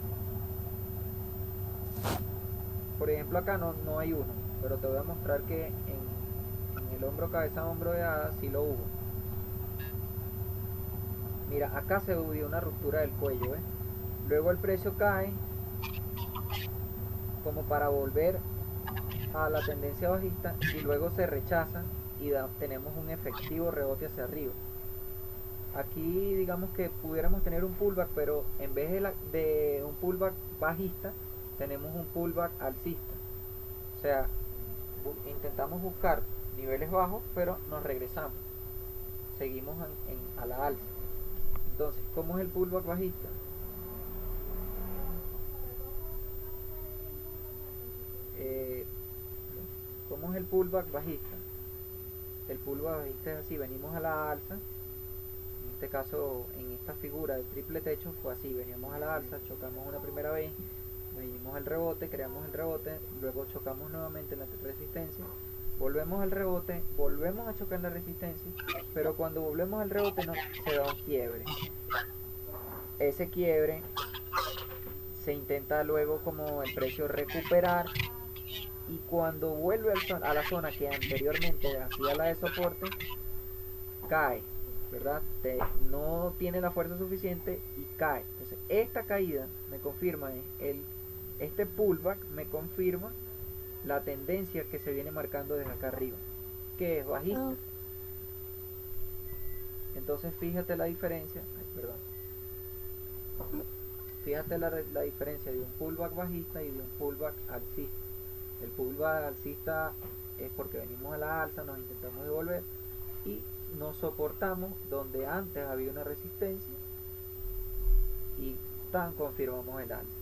Por ejemplo acá no hay uno, pero te voy a mostrar que en el hombro, cabeza, hombro de ADA sí lo hubo. Mira, acá se dio una ruptura del cuello, ¿eh? Luego el precio cae como para volver a la tendencia bajista y luego se rechaza y tenemos un efectivo rebote hacia arriba. Aquí digamos que pudiéramos tener un pullback, pero en vez de un pullback bajista, tenemos un pullback alcista. O sea, intentamos buscar niveles bajos, pero nos regresamos. Seguimos a la alza. Entonces, ¿cómo es el pullback bajista? ¿Cómo es el pullback bajista? El pullback bajista es así, venimos a la alza. En este caso, en esta figura de triple techo fue así, veníamos a la alza, chocamos una primera vez, venimos al rebote, creamos el rebote, luego chocamos nuevamente en la resistencia, volvemos al rebote, volvemos a chocar en la resistencia, pero cuando volvemos al rebote se da un quiebre. Ese quiebre se intenta luego como el precio recuperar, y cuando vuelve a la zona que anteriormente hacía la de soporte, cae, ¿verdad? No tiene la fuerza suficiente y cae. Entonces esta caída me confirma, este pullback me confirma la tendencia que se viene marcando desde acá arriba, que es bajista. Entonces fíjate la diferencia. Ay, perdón. fíjate la diferencia de un pullback bajista y de un pullback alcista. El pullback alcista es porque venimos a la alza, nos intentamos devolver y nos soportamos donde antes había una resistencia y tan confirmamos el alza.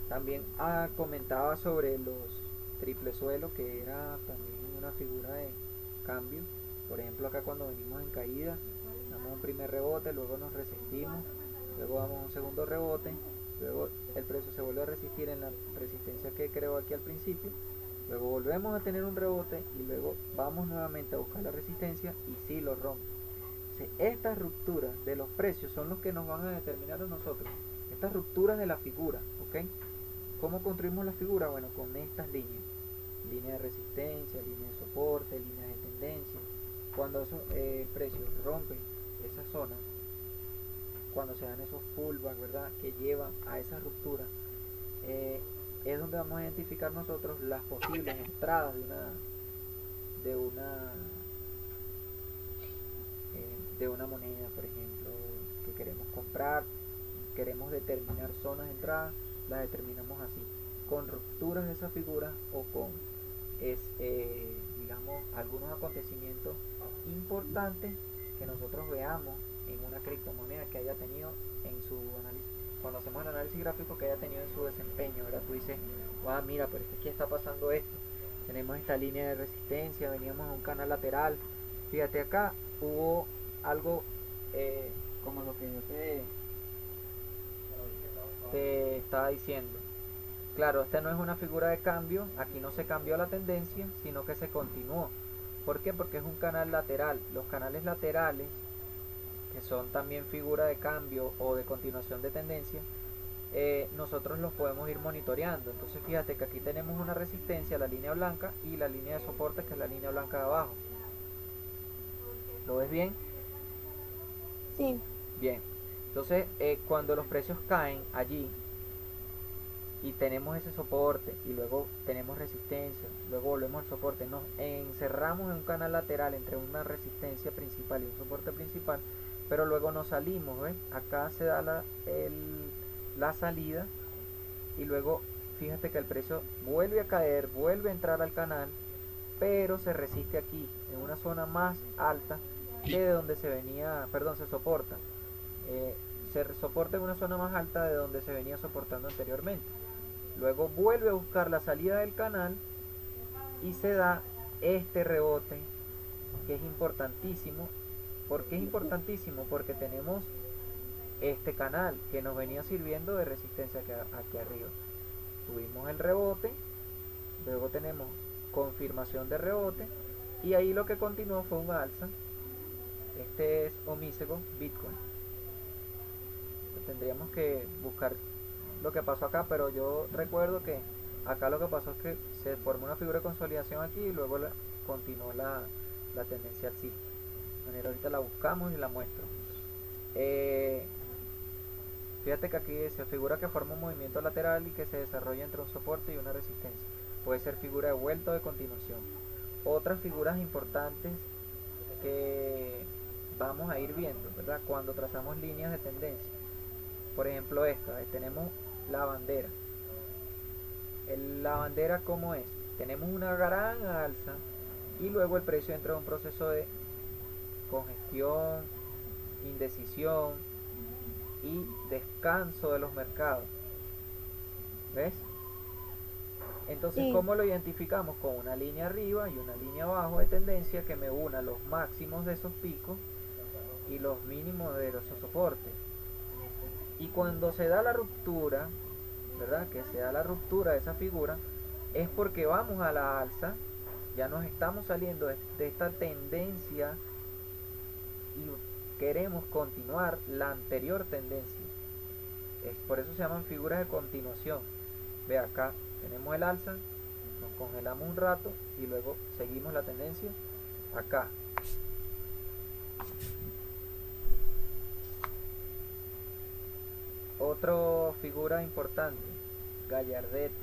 También comentaba sobre los triple suelo, que era también una figura de cambio. Por ejemplo, acá cuando venimos en caída, damos un primer rebote, luego nos resistimos, luego damos un segundo rebote, luego el precio se vuelve a resistir en la resistencia que creó aquí al principio, luego volvemos a tener un rebote y luego vamos nuevamente a buscar la resistencia y sí lo rompe. Estas rupturas de los precios son los que nos van a determinar a nosotros, estas rupturas de la figura, ¿ok? ¿Cómo construimos la figura? Bueno, con estas líneas, línea de resistencia, línea de soporte, línea de tendencia. Cuando esos precios rompen esa zona, cuando se dan esos pullbacks, ¿verdad?, que llevan a esa ruptura, es donde vamos a identificar nosotros las posibles entradas de una moneda, por ejemplo, que queremos comprar. Queremos determinar zonas de entrada, las determinamos así, con rupturas de esa figura o con digamos, algunos acontecimientos importantes que nosotros veamos en una criptomoneda que haya tenido en su análisis. Cuando hacemos el análisis gráfico, que haya tenido en su desempeño, ¿verdad? Tú dices, wow, mira, pero es que aquí está pasando esto, tenemos esta línea de resistencia, veníamos a un canal lateral, fíjate acá hubo algo como lo que yo te estaba diciendo. Claro, esta no es una figura de cambio, aquí no se cambió la tendencia, sino que se continuó. ¿Por qué? Porque es un canal lateral. Los canales laterales, que son también figura de cambio o de continuación de tendencia, nosotros los podemos ir monitoreando. Entonces fíjate que aquí tenemos una resistencia, la línea blanca, y la línea de soporte, que es la línea blanca de abajo. ¿Lo ves bien? Sí. Bien. Entonces, cuando los precios caen allí y tenemos ese soporte y luego tenemos resistencia, luego volvemos al soporte, nos encerramos en un canal lateral entre una resistencia principal y un soporte principal, pero luego nos salimos, ¿ves? Acá se da la salida y luego fíjate que el precio vuelve a caer, vuelve a entrar al canal, pero se resiste aquí, en una zona más alta que de donde se venía, perdón, se soporta. Se soporta en una zona más alta de donde se venía soportando anteriormente. Luego vuelve a buscar la salida del canal y se da este rebote, que es importantísimo. ¿Por qué es importantísimo? Porque tenemos este canal que nos venía sirviendo de resistencia aquí arriba. Tuvimos el rebote, luego tenemos confirmación de rebote y ahí lo que continuó fue un alza. Este es Omisego Bitcoin. Tendríamos que buscar lo que pasó acá, pero yo recuerdo que acá lo que pasó es que se formó una figura de consolidación aquí y luego continuó la tendencia alcista. De manera, ahorita la buscamos y la muestro. Fíjate que aquí se figura que forma un movimiento lateral y que se desarrolla entre un soporte y una resistencia. Puede ser figura de vuelta o de continuación. Otras figuras importantes que vamos a ir viendo, ¿verdad?, cuando trazamos líneas de tendencia. Por ejemplo esta, tenemos la bandera. La bandera, ¿cómo es? Tenemos una gran alza y luego el precio entra en un proceso de congestión, indecisión y descanso de los mercados. ¿Ves? Entonces, Sí. ¿cómo lo identificamos? Con una línea arriba y una línea abajo de tendencia que me una los máximos de esos picos y los mínimos de esos soportes. Y cuando se da la ruptura, ¿verdad?, que se da la ruptura de esa figura, es porque vamos a la alza, ya nos estamos saliendo de esta tendencia y queremos continuar la anterior tendencia. Por eso se llaman figuras de continuación. Ve acá, tenemos el alza, nos congelamos un rato y luego seguimos la tendencia acá. Otra figura importante, Gallardete,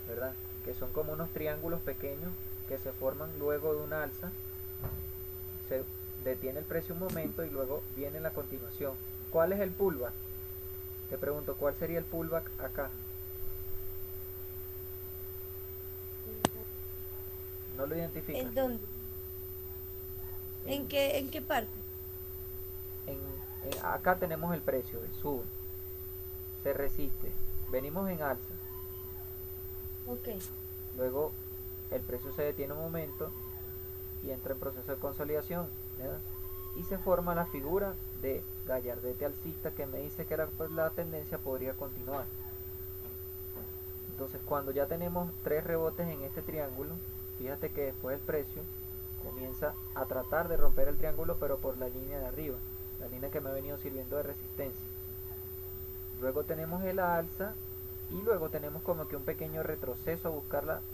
¿verdad?, que son como unos triángulos pequeños que se forman luego de una alza. Se detiene el precio un momento y luego viene la continuación. ¿Cuál es el pullback? Te pregunto, ¿cuál sería el pullback acá? ¿No lo identificas? ¿En dónde? En, En qué parte? acá tenemos el precio, sube, se resiste, venimos en alza, Ok. luego el precio se detiene un momento y entra en proceso de consolidación, ¿verdad? Y se forma la figura de gallardete alcista que me dice que la tendencia podría continuar. Entonces cuando ya tenemos tres rebotes en este triángulo, fíjate que después el precio comienza a tratar de romper el triángulo, pero por la línea de arriba, la línea que me ha venido sirviendo de resistencia. Luego tenemos el alza y luego tenemos como que un pequeño retroceso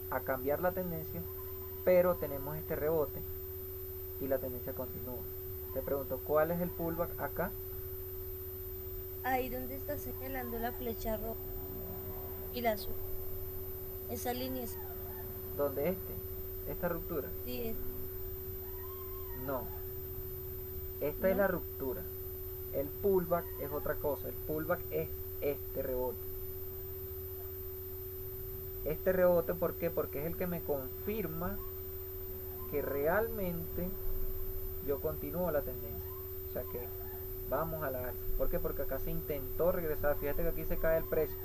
a cambiar la tendencia, pero tenemos este rebote y la tendencia continúa. Te pregunto, ¿cuál es el pullback acá? Ahí donde está señalando la flecha roja y la azul. Esa línea es, ¿Dónde esta ruptura? sí, No, esta es ¿no? la ruptura. El pullback es otra cosa. El pullback es este rebote. Este rebote, ¿por qué? Porque es el que me confirma que realmente yo continúo la tendencia. O sea que vamos a la alza. ¿Por qué? Porque acá se intentó regresar. Fíjate que aquí se cae el precio.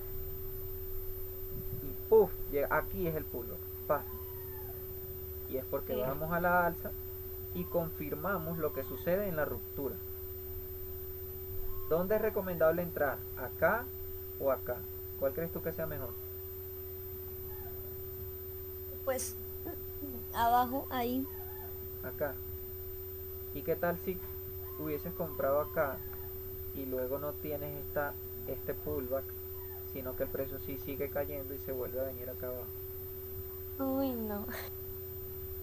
Y puff, aquí es el pullback. Pa. Y es porque Ok. vamos a la alza y confirmamos lo que sucede en la ruptura. ¿Dónde es recomendable entrar? ¿Acá o acá? ¿Cuál crees tú que sea mejor? Pues abajo, ahí. Acá. ¿Y qué tal si hubieses comprado acá y luego no tienes este pullback, sino que el precio sí sigue cayendo y se vuelve a venir acá abajo? Uy, no.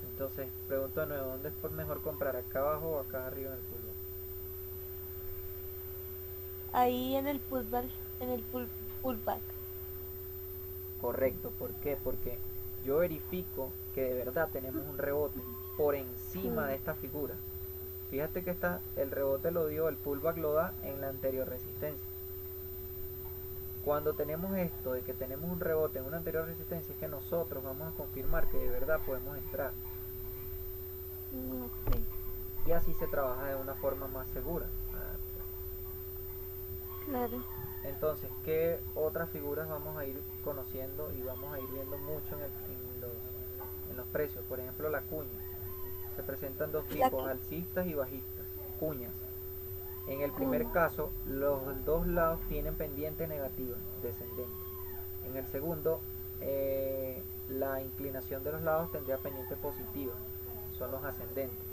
Entonces, pregunto de nuevo, ¿dónde es mejor comprar? ¿Acá abajo o acá arriba en el pullback? Ahí en el pullback, en el pullback. Correcto, ¿por qué? Porque yo verifico que de verdad tenemos un rebote por encima de Mm, esta figura. Fíjate que el rebote lo dio, el pullback lo da en la anterior resistencia. Cuando tenemos esto de que tenemos un rebote en una anterior resistencia, es que nosotros vamos a confirmar que de verdad podemos entrar. ok, Y así se trabaja de una forma más segura. claro. Entonces, ¿qué otras figuras vamos a ir conociendo y vamos a ir viendo mucho en los precios? Por ejemplo, la cuña. Se presentan dos La tipos, alcistas y bajistas. Cuñas. En el primer cuña. caso, los dos lados tienen pendiente negativa, descendente. En el segundo, la inclinación de los lados tendría pendiente positiva, son los ascendentes.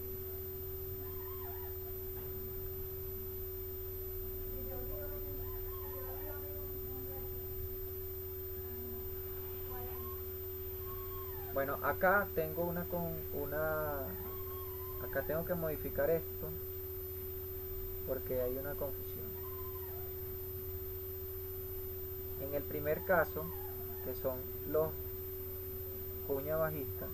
Bueno, acá tengo acá tengo que modificar esto porque hay una confusión. En el primer caso, que son los cuña bajistas,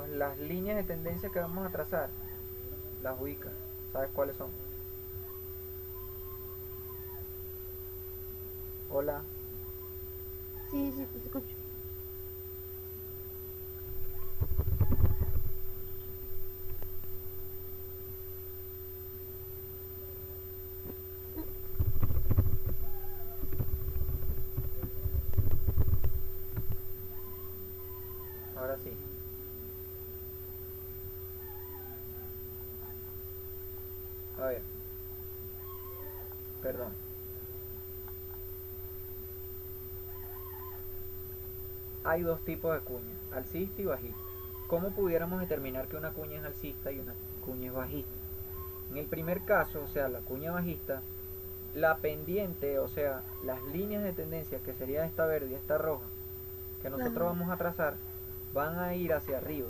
las líneas de tendencia que vamos a trazar, las ubicas, ¿sabes cuáles son? Hola. Sí, sí, te escucho. Ahora sí. A ver, perdón. Hay dos tipos de cuña, alcista y bajista. ¿Cómo pudiéramos determinar que una cuña es alcista y una cuña es bajista? En el primer caso, o sea, la cuña bajista, la pendiente, o sea, las líneas de tendencia, que sería esta verde y esta roja, que nosotros Ajá. vamos a trazar, van a ir hacia arriba.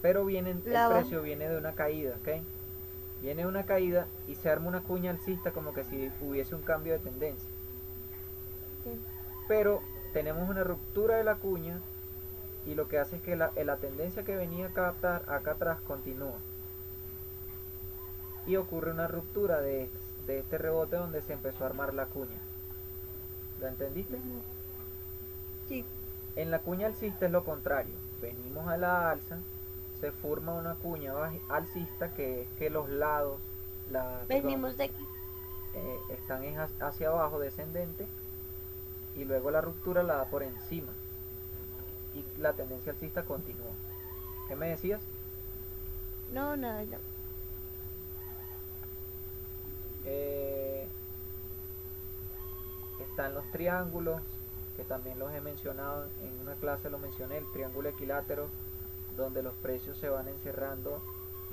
Pero el La baja. precio viene de una caída, ¿ok? Viene una caída y se arma una cuña alcista como que si hubiese un cambio de tendencia. Sí. Pero tenemos una ruptura de la cuña y lo que hace es que la tendencia que venía acá atrás continúa. Y ocurre una ruptura de este rebote donde se empezó a armar la cuña. ¿Lo entendiste? Ujú. Sí. En la cuña alcista es lo contrario. Venimos a la alza, se forma una cuña alcista que es que los lados, Venimos de aquí. están hacia abajo, descendente, y luego la ruptura la da por encima. Y la tendencia alcista continúa. ¿Qué me decías? No, nada, ya. Eh, Están los triángulos, que también los he mencionado en una clase, lo mencioné, el triángulo equilátero, donde los precios se van encerrando,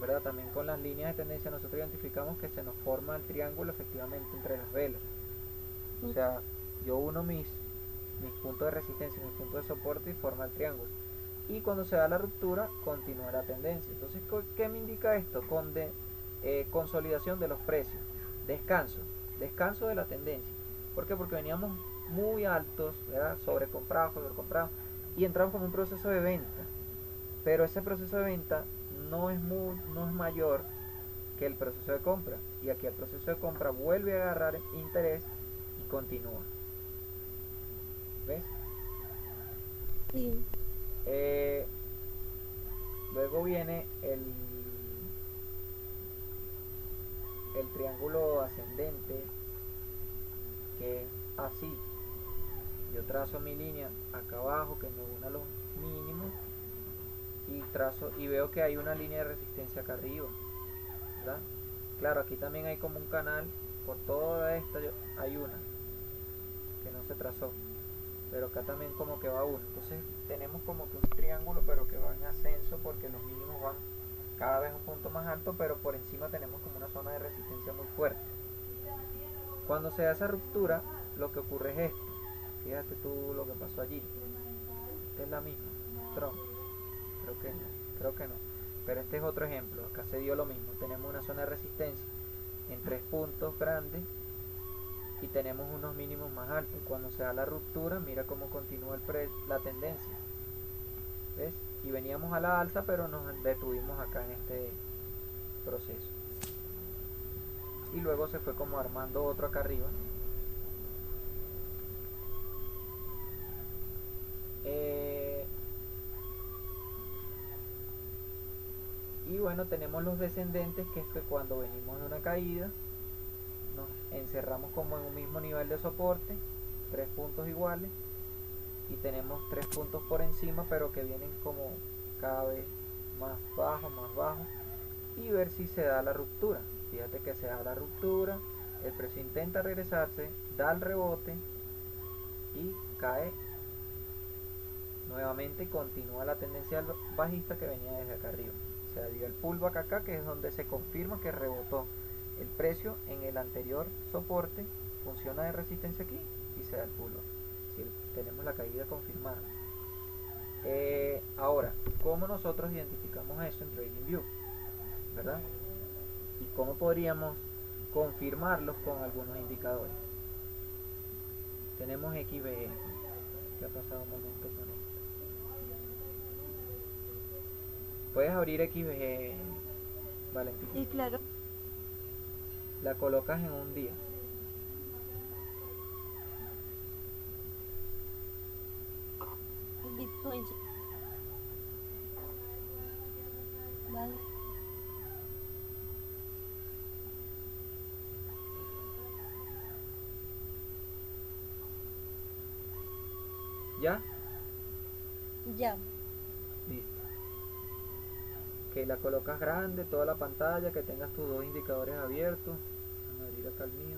¿verdad? También con las líneas de tendencia nosotros identificamos que se nos forma el triángulo efectivamente entre las velas. O sea, yo uno mis puntos de resistencia y mis puntos de soporte y forma el triángulo. Y cuando se da la ruptura, continúa la tendencia. Entonces, ¿qué me indica esto? Consolidación de los precios, descanso de la tendencia. ¿Por qué? Porque veníamos muy altos, ¿verdad? Sobrecomprados, y entramos como un proceso de venta. Pero ese proceso de venta no es mayor que el proceso de compra. Y aquí el proceso de compra vuelve a agarrar interés y continúa. ¿Ves? Sí. Eh, Luego viene el triángulo ascendente, que es así. Yo trazo mi línea acá abajo que me une a los mínimos y veo que hay una línea de resistencia acá arriba, ¿verdad? Claro, aquí también hay como un canal, por toda esta hay una que no se trazó, pero acá también como que va una. Entonces tenemos como que un triángulo, pero que va en ascenso porque los mínimos van cada vez un punto más alto, pero por encima tenemos como una zona de resistencia muy fuerte. Cuando se da esa ruptura, lo que ocurre es esto. Fíjate tú lo que pasó allí. Esta es la misma, Trump. Creo que no. Pero este es otro ejemplo. Acá se dio lo mismo. Tenemos una zona de resistencia en 3 puntos grandes y tenemos unos mínimos más altos. Y cuando se da la ruptura, mira cómo continúa la tendencia. ¿Ves? Y veníamos a la alza, pero nos detuvimos acá en este proceso. Y luego se fue como armando otro acá arriba. Y bueno, tenemos los descendentes, que es que cuando venimos de una caída nos encerramos como en un mismo nivel de soporte, 3 puntos iguales, y tenemos 3 puntos por encima, pero que vienen como cada vez más bajo, y ver si se da la ruptura. Fíjate que se da la ruptura, el precio intenta regresarse, da el rebote y cae nuevamente y continúa la tendencia bajista que venía desde acá arriba. Se dio el pullback acá, que es donde se confirma que rebotó el precio en el anterior soporte, funciona de resistencia aquí y se da el pullback. Es decir, tenemos la caída confirmada. Ahora, ¿cómo nosotros identificamos eso en TradingView? ¿Verdad? ¿Y cómo podríamos confirmarlos con algunos indicadores? Tenemos XVE. ¿Qué ha pasado un momento con esto? Puedes abrir XVG, Valentín. Sí, claro. La colocas en un día. Bitcoin. Sí. Vale. ¿Ya? Ya. Listo. Que la colocas grande, toda la pantalla, que tengas tus dos indicadores abiertos. Vamos a abrir acá el mío.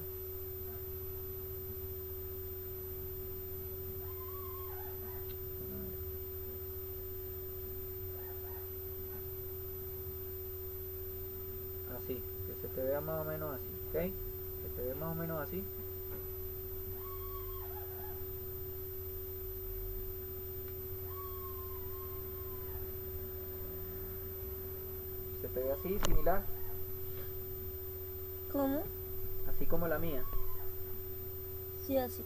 Así, que se te vea más o menos así, ¿ok? Que te vea más o menos así. Se te ve así, similar. ¿Cómo? Así como la mía. Sí, así.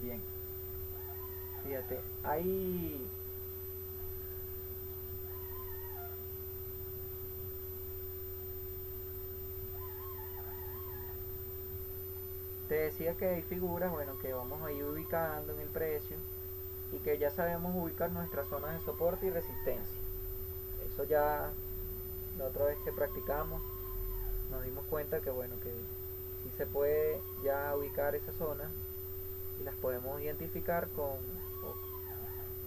Bien. Fíjate, hay... Te decía que hay figuras, bueno, que vamos a ir ubicando en el precio y que ya sabemos ubicar nuestras zonas de soporte y resistencia. Eso ya la otra vez que practicamos nos dimos cuenta que bueno, que sí se puede ya ubicar esa zona y las podemos identificar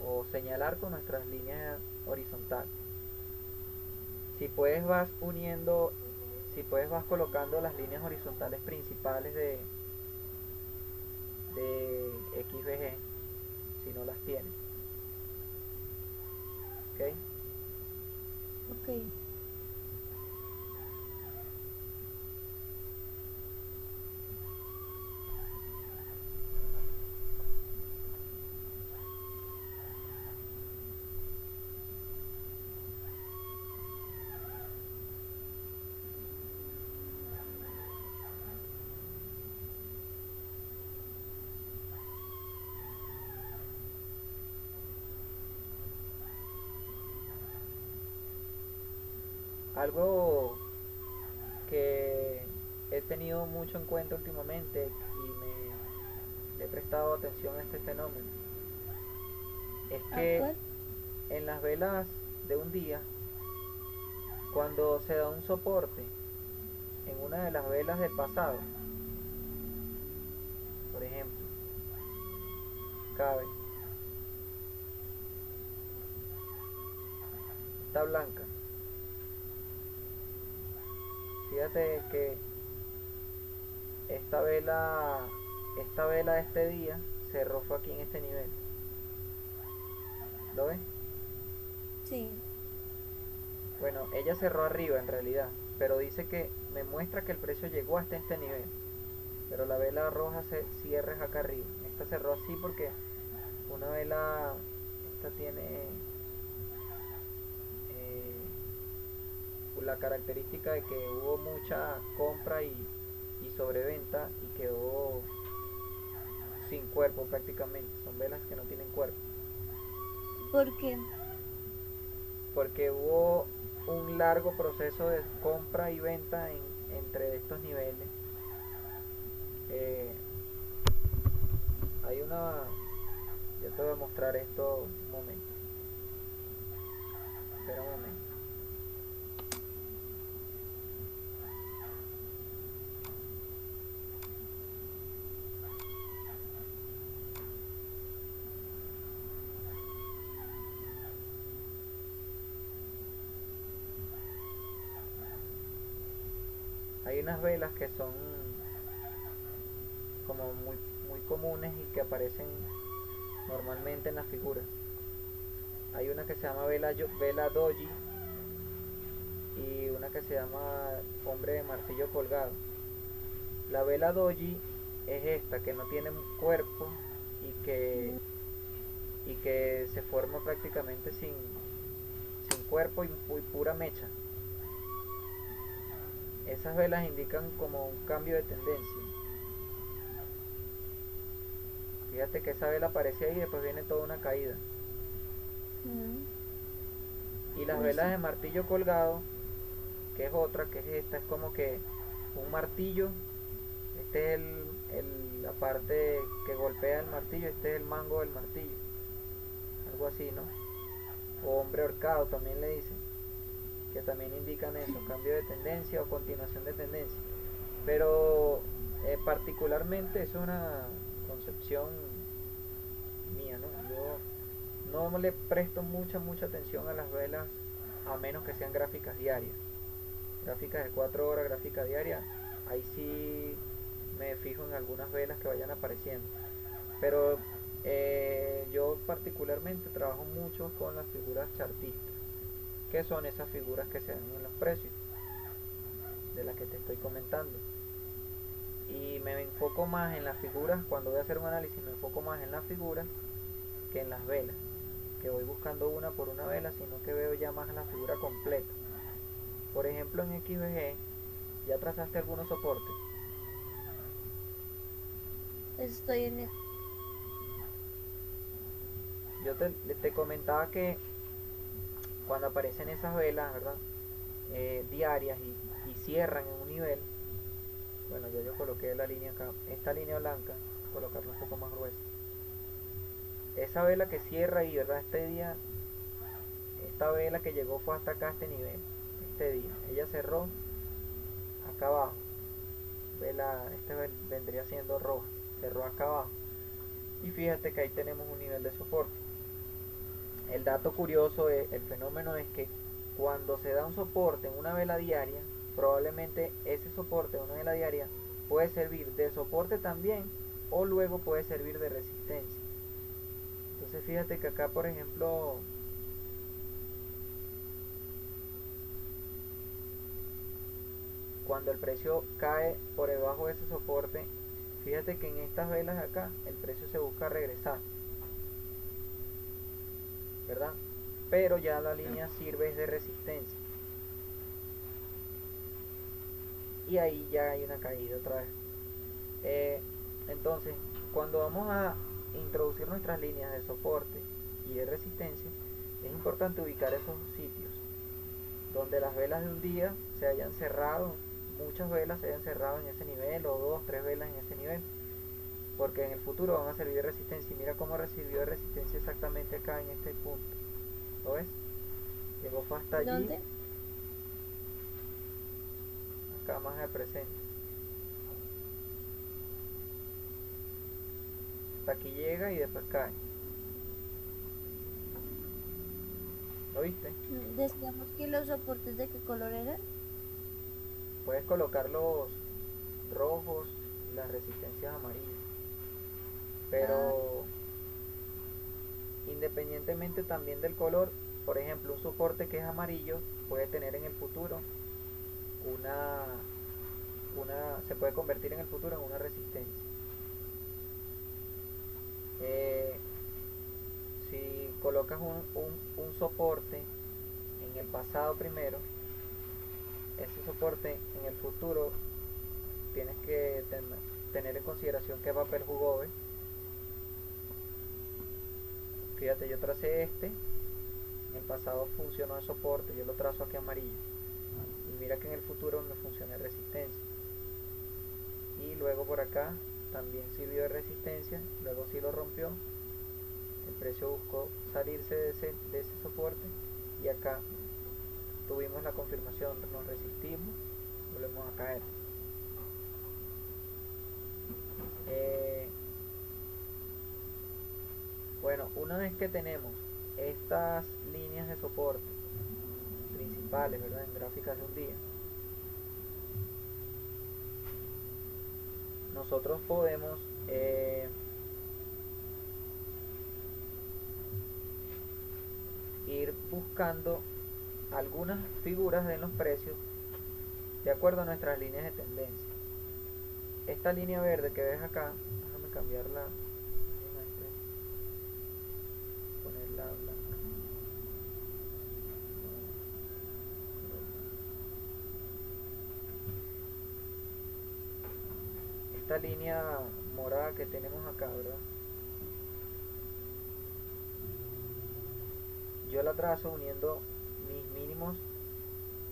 o señalar con nuestras líneas horizontales. Si puedes vas uniendo, si puedes vas colocando las líneas horizontales principales de XVG, si no las tienes. ¿Ok? Ok. Algo que he tenido mucho en cuenta últimamente y le he prestado atención a este fenómeno es ¿A que cuál? en las velas de un día, cuando se da un soporte en una de las velas del pasado, por ejemplo, cabe, está blanca. Fíjate que esta vela, esta vela de este día cerró fue aquí en este nivel. ¿Lo ves? Sí. Bueno, ella cerró arriba en realidad, pero dice que me muestra que el precio llegó hasta este nivel. Pero la vela roja se cierra acá arriba. Esta cerró así porque una vela, esta tiene eh, la característica de que hubo mucha compra y sobreventa y quedó sin cuerpo prácticamente. Son velas que no tienen cuerpo. ¿Por qué? Porque hubo un largo proceso de compra y venta entre estos niveles. Eh, hay una... Yo te voy a mostrar esto un momento. Espera un momento. Hay unas velas que son como muy comunes y que aparecen normalmente en las figuras. Hay una que se llama vela doji y una que se llama hombre de martillo colgado. La vela doji es esta que no tiene cuerpo y que, Mm, y que se forma prácticamente sin cuerpo y pura mecha. Esas velas indican como un cambio de tendencia. Fíjate que esa vela aparece ahí y después viene toda una caída. mm, Y las uy, velas sí. de martillo colgado, que es otra, que es esta, es como que un martillo. Este es la parte que golpea el martillo, este es el mango del martillo. Algo así, ¿no? O hombre horcado también le dicen, que también indican eso, cambio de tendencia o continuación de tendencia. Pero particularmente es una concepción mía, ¿no? Yo no le presto mucha atención a las velas a menos que sean gráficas diarias. Gráficas de 4 horas, gráfica diaria, ahí sí me fijo en algunas velas que vayan apareciendo. Pero yo particularmente trabajo mucho con las figuras chartistas, que son esas figuras que se dan en los precios, de las que te estoy comentando. Y me enfoco más en las figuras, cuando voy a hacer un análisis me enfoco más en las figuras que en las velas, que voy buscando una por una vela, sino que veo ya más la figura completa. Por ejemplo en XVG ¿Ya trazaste algunos soportes? Estoy en el... Yo te comentaba que cuando aparecen esas velas, ¿verdad? Diarias y cierran en un nivel. Bueno, ya yo coloqué la línea acá. Esta línea blanca, colocarla un poco más gruesa. Esa vela que cierra ahí, ¿verdad? Este día, esta vela que llegó fue hasta acá, este nivel. Este día. Ella cerró acá abajo. Vela, vendría siendo roja. Cerró acá abajo. Y fíjate que ahí tenemos un nivel de soporte. El dato curioso, el fenómeno es que cuando se da un soporte en una vela diaria, probablemente ese soporte en una vela diaria puede servir de soporte también o luego puede servir de resistencia. Entonces fíjate que acá, por ejemplo, cuando el precio cae por debajo de ese soporte, fíjate que en estas velas acá el precio se busca regresar, ¿verdad? Pero ya la línea sirve de resistencia. Y ahí ya hay una caída otra vez. Entonces, cuando vamos a introducir nuestras líneas de soporte y de resistencia, es importante ubicar esos sitios donde las velas de un día se hayan cerrado, muchas velas se hayan cerrado en ese nivel o dos, tres velas en ese nivel, porque en el futuro van a servir de resistencia. Y mira cómo recibió de resistencia exactamente acá en este punto. ¿Lo ves? Llegó fue hasta allí, ¿Dónde? acá más al presente. Hasta aquí llega y después cae. ¿Lo viste? Decíamos que los soportes de qué color eran. Puedes colocar los rojos y las resistencias amarillas. Ah, Pero independientemente también del color, por ejemplo, un soporte que es amarillo puede tener en el futuro una, se puede convertir en el futuro en una resistencia. Eh, si colocas un soporte en el pasado primero, ese soporte en el futuro tienes que tener en consideración que es papel jugobe. Fíjate, yo tracé este, en el pasado funcionó de soporte, yo lo trazo aquí amarillo. Y mira que en el futuro me funciona de resistencia. Y luego por acá también sirvió de resistencia, luego sí lo rompió. El precio buscó salirse de ese soporte y acá tuvimos la confirmación, nos resistimos, volvemos a caer. Eh, bueno, una vez que tenemos estas líneas de soporte principales, ¿verdad? En gráficas de un día, nosotros podemos ir buscando algunas figuras de los precios de acuerdo a nuestras líneas de tendencia. Esta línea verde que ves acá, déjame cambiarla, ponerla blanca. Esta línea morada que tenemos acá, ¿verdad? Yo la trazo uniendo mis mínimos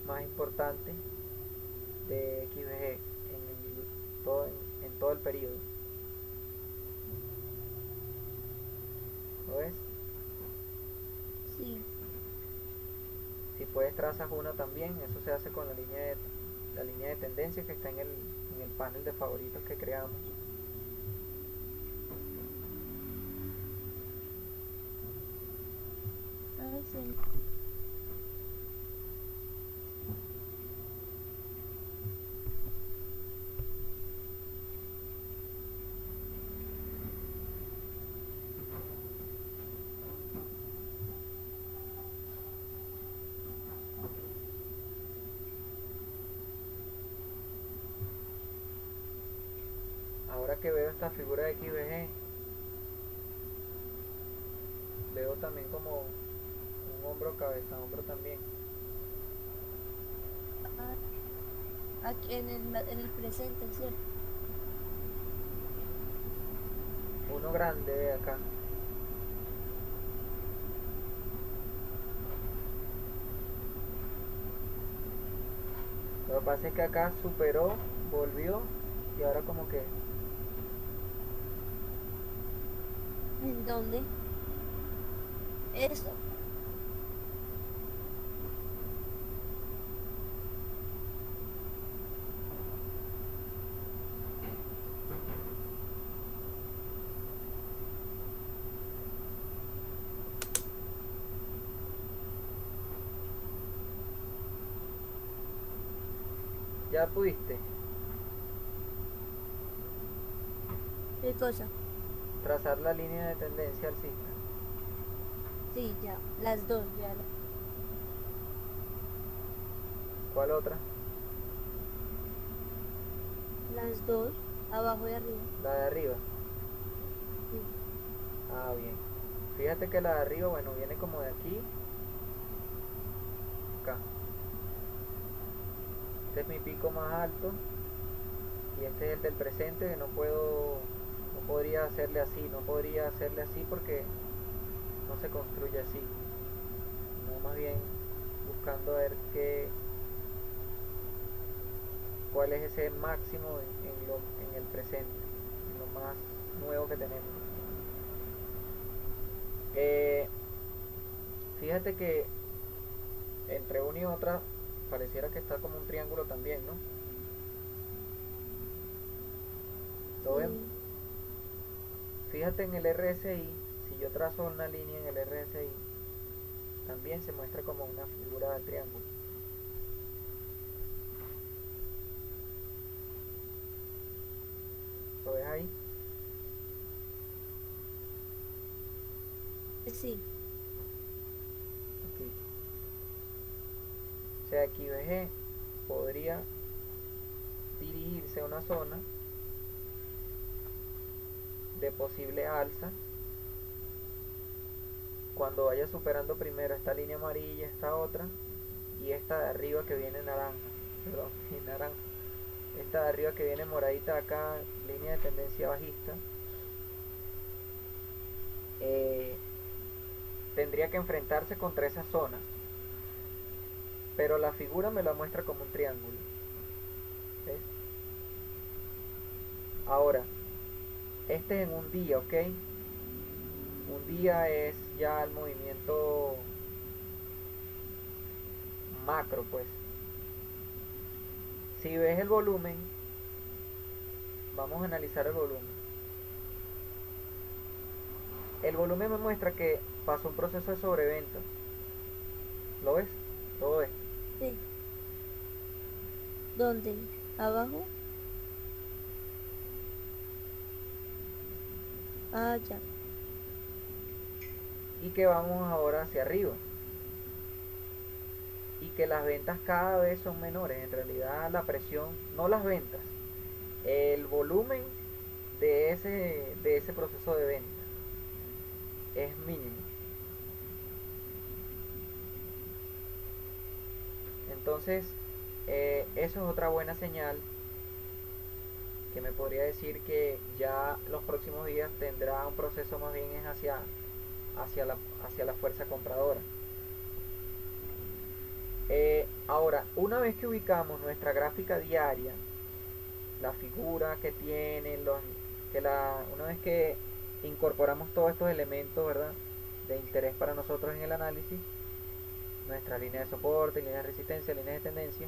más importantes de XVG en todo el periodo. ¿Lo ves? sí. Si puedes trazas una también, eso se hace con la línea de tendencia que está en el panel de favoritos que creamos. Ah, sí. Ahora que veo esta figura de XVG, veo también como un hombro, cabeza, hombro también. Ah, aquí en el presente, ¿cierto? Uno grande de acá. Lo que pasa es que acá superó, volvió y ahora como que ¿En dónde? Eso. ya pudiste ¿Qué cosa? trazar la línea de tendencia alcista. Sí, ya. Las dos, ya. ¿Cuál otra? Las dos, abajo y arriba. La de arriba. Sí. Ah, bien. Fíjate que la de arriba, bueno, viene como de aquí, acá. Este es mi pico más alto y este es el del presente que no puedo, no podría hacerle así, no podría hacerle así porque no se construye así. No, más bien buscando a ver cuál es ese máximo en el presente, en lo más nuevo que tenemos. Eh, Fíjate que entre una y otra pareciera que está como un triángulo también, ¿no? ¿Lo ven? Sí. Fíjate en el RSI, si yo trazo una línea en el RSI, también se muestra como una figura de triángulo. ¿Lo ves ahí? Sí. Aquí. O sea, aquí VG podría dirigirse a una zona de posible alza cuando vaya superando primero esta línea amarilla, esta otra, y esta de arriba que viene naranja, perdón, naranja, esta de arriba que viene moradita acá, línea de tendencia bajista, eh, tendría que enfrentarse contra esas zonas, pero la figura me la muestra como un triángulo. ¿Ves? Ahora, este es en un día, ¿ok? Un día es ya el movimiento macro, pues. Si ves el volumen, vamos a analizar el volumen. El volumen me muestra que pasó un proceso de sobreventa. ¿Lo ves? Todo esto. Sí. ¿Dónde? ¿Abajo? Ah, ya. Y que vamos ahora hacia arriba. Y que las ventas cada vez son menores. En realidad la presión, no las ventas, el volumen de ese proceso de venta es mínimo. Entonces, eso es otra buena señal que me podría decir que ya los próximos días tendrá un proceso más bien es hacia, la, hacia la fuerza compradora. Ahora, una vez que ubicamos nuestra gráfica diaria, la figura que tiene, una vez que incorporamos todos estos elementos, ¿verdad?, de interés para nosotros en el análisis, nuestra línea de soporte, línea de resistencia, línea de tendencia,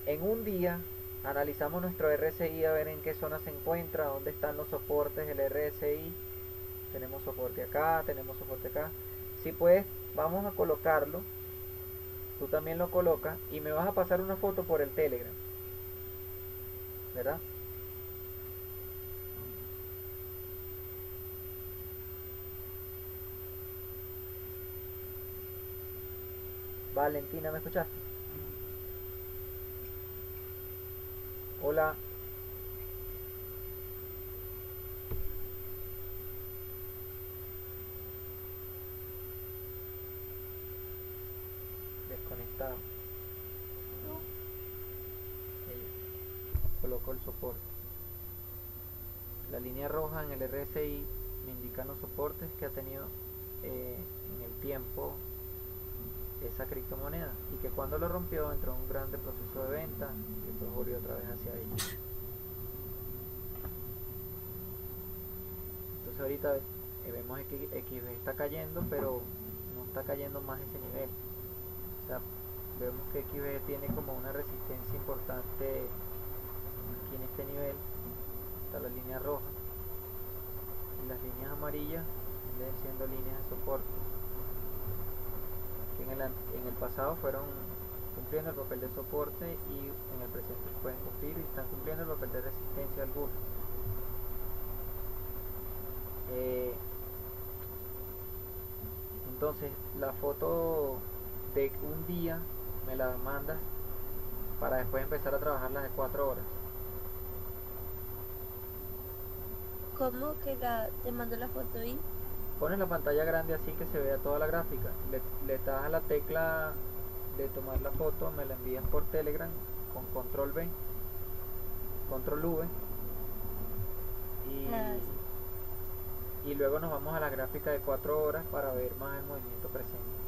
en un día analizamos nuestro RSI a ver en qué zona se encuentra, dónde están los soportes del RSI, tenemos soporte acá, tenemos soporte acá. Si puedes, vamos a colocarlo, tú también lo colocas y me vas a pasar una foto por el Telegram, ¿verdad? Valentina, ¿me escuchaste? Hola, desconectado. No, Ella. coloco el soporte. La línea roja en el RSI me indican los soportes que ha tenido en el tiempo esa criptomoneda, y que cuando lo rompió entró en un grande proceso de venta y después volvió otra vez hacia ahí. Entonces ahorita vemos que XB está cayendo, pero no está cayendo más ese nivel. O sea, vemos que XB tiene como una resistencia importante aquí en este nivel. Está la línea roja y las líneas amarillas vienen siendo líneas de soporte, que en el pasado fueron cumpliendo el papel de soporte y en el presente pueden cumplir y están cumpliendo el papel de resistencia alguna. Entonces la foto de un día me la mandas para después empezar a trabajar las de 4 horas. ¿Cómo que te mando la foto y Pones la pantalla grande así que se vea toda la gráfica, le das a la tecla de tomar la foto, me la envías por Telegram con control V, control V y luego nos vamos a la gráfica de 4 horas para ver más el movimiento presente.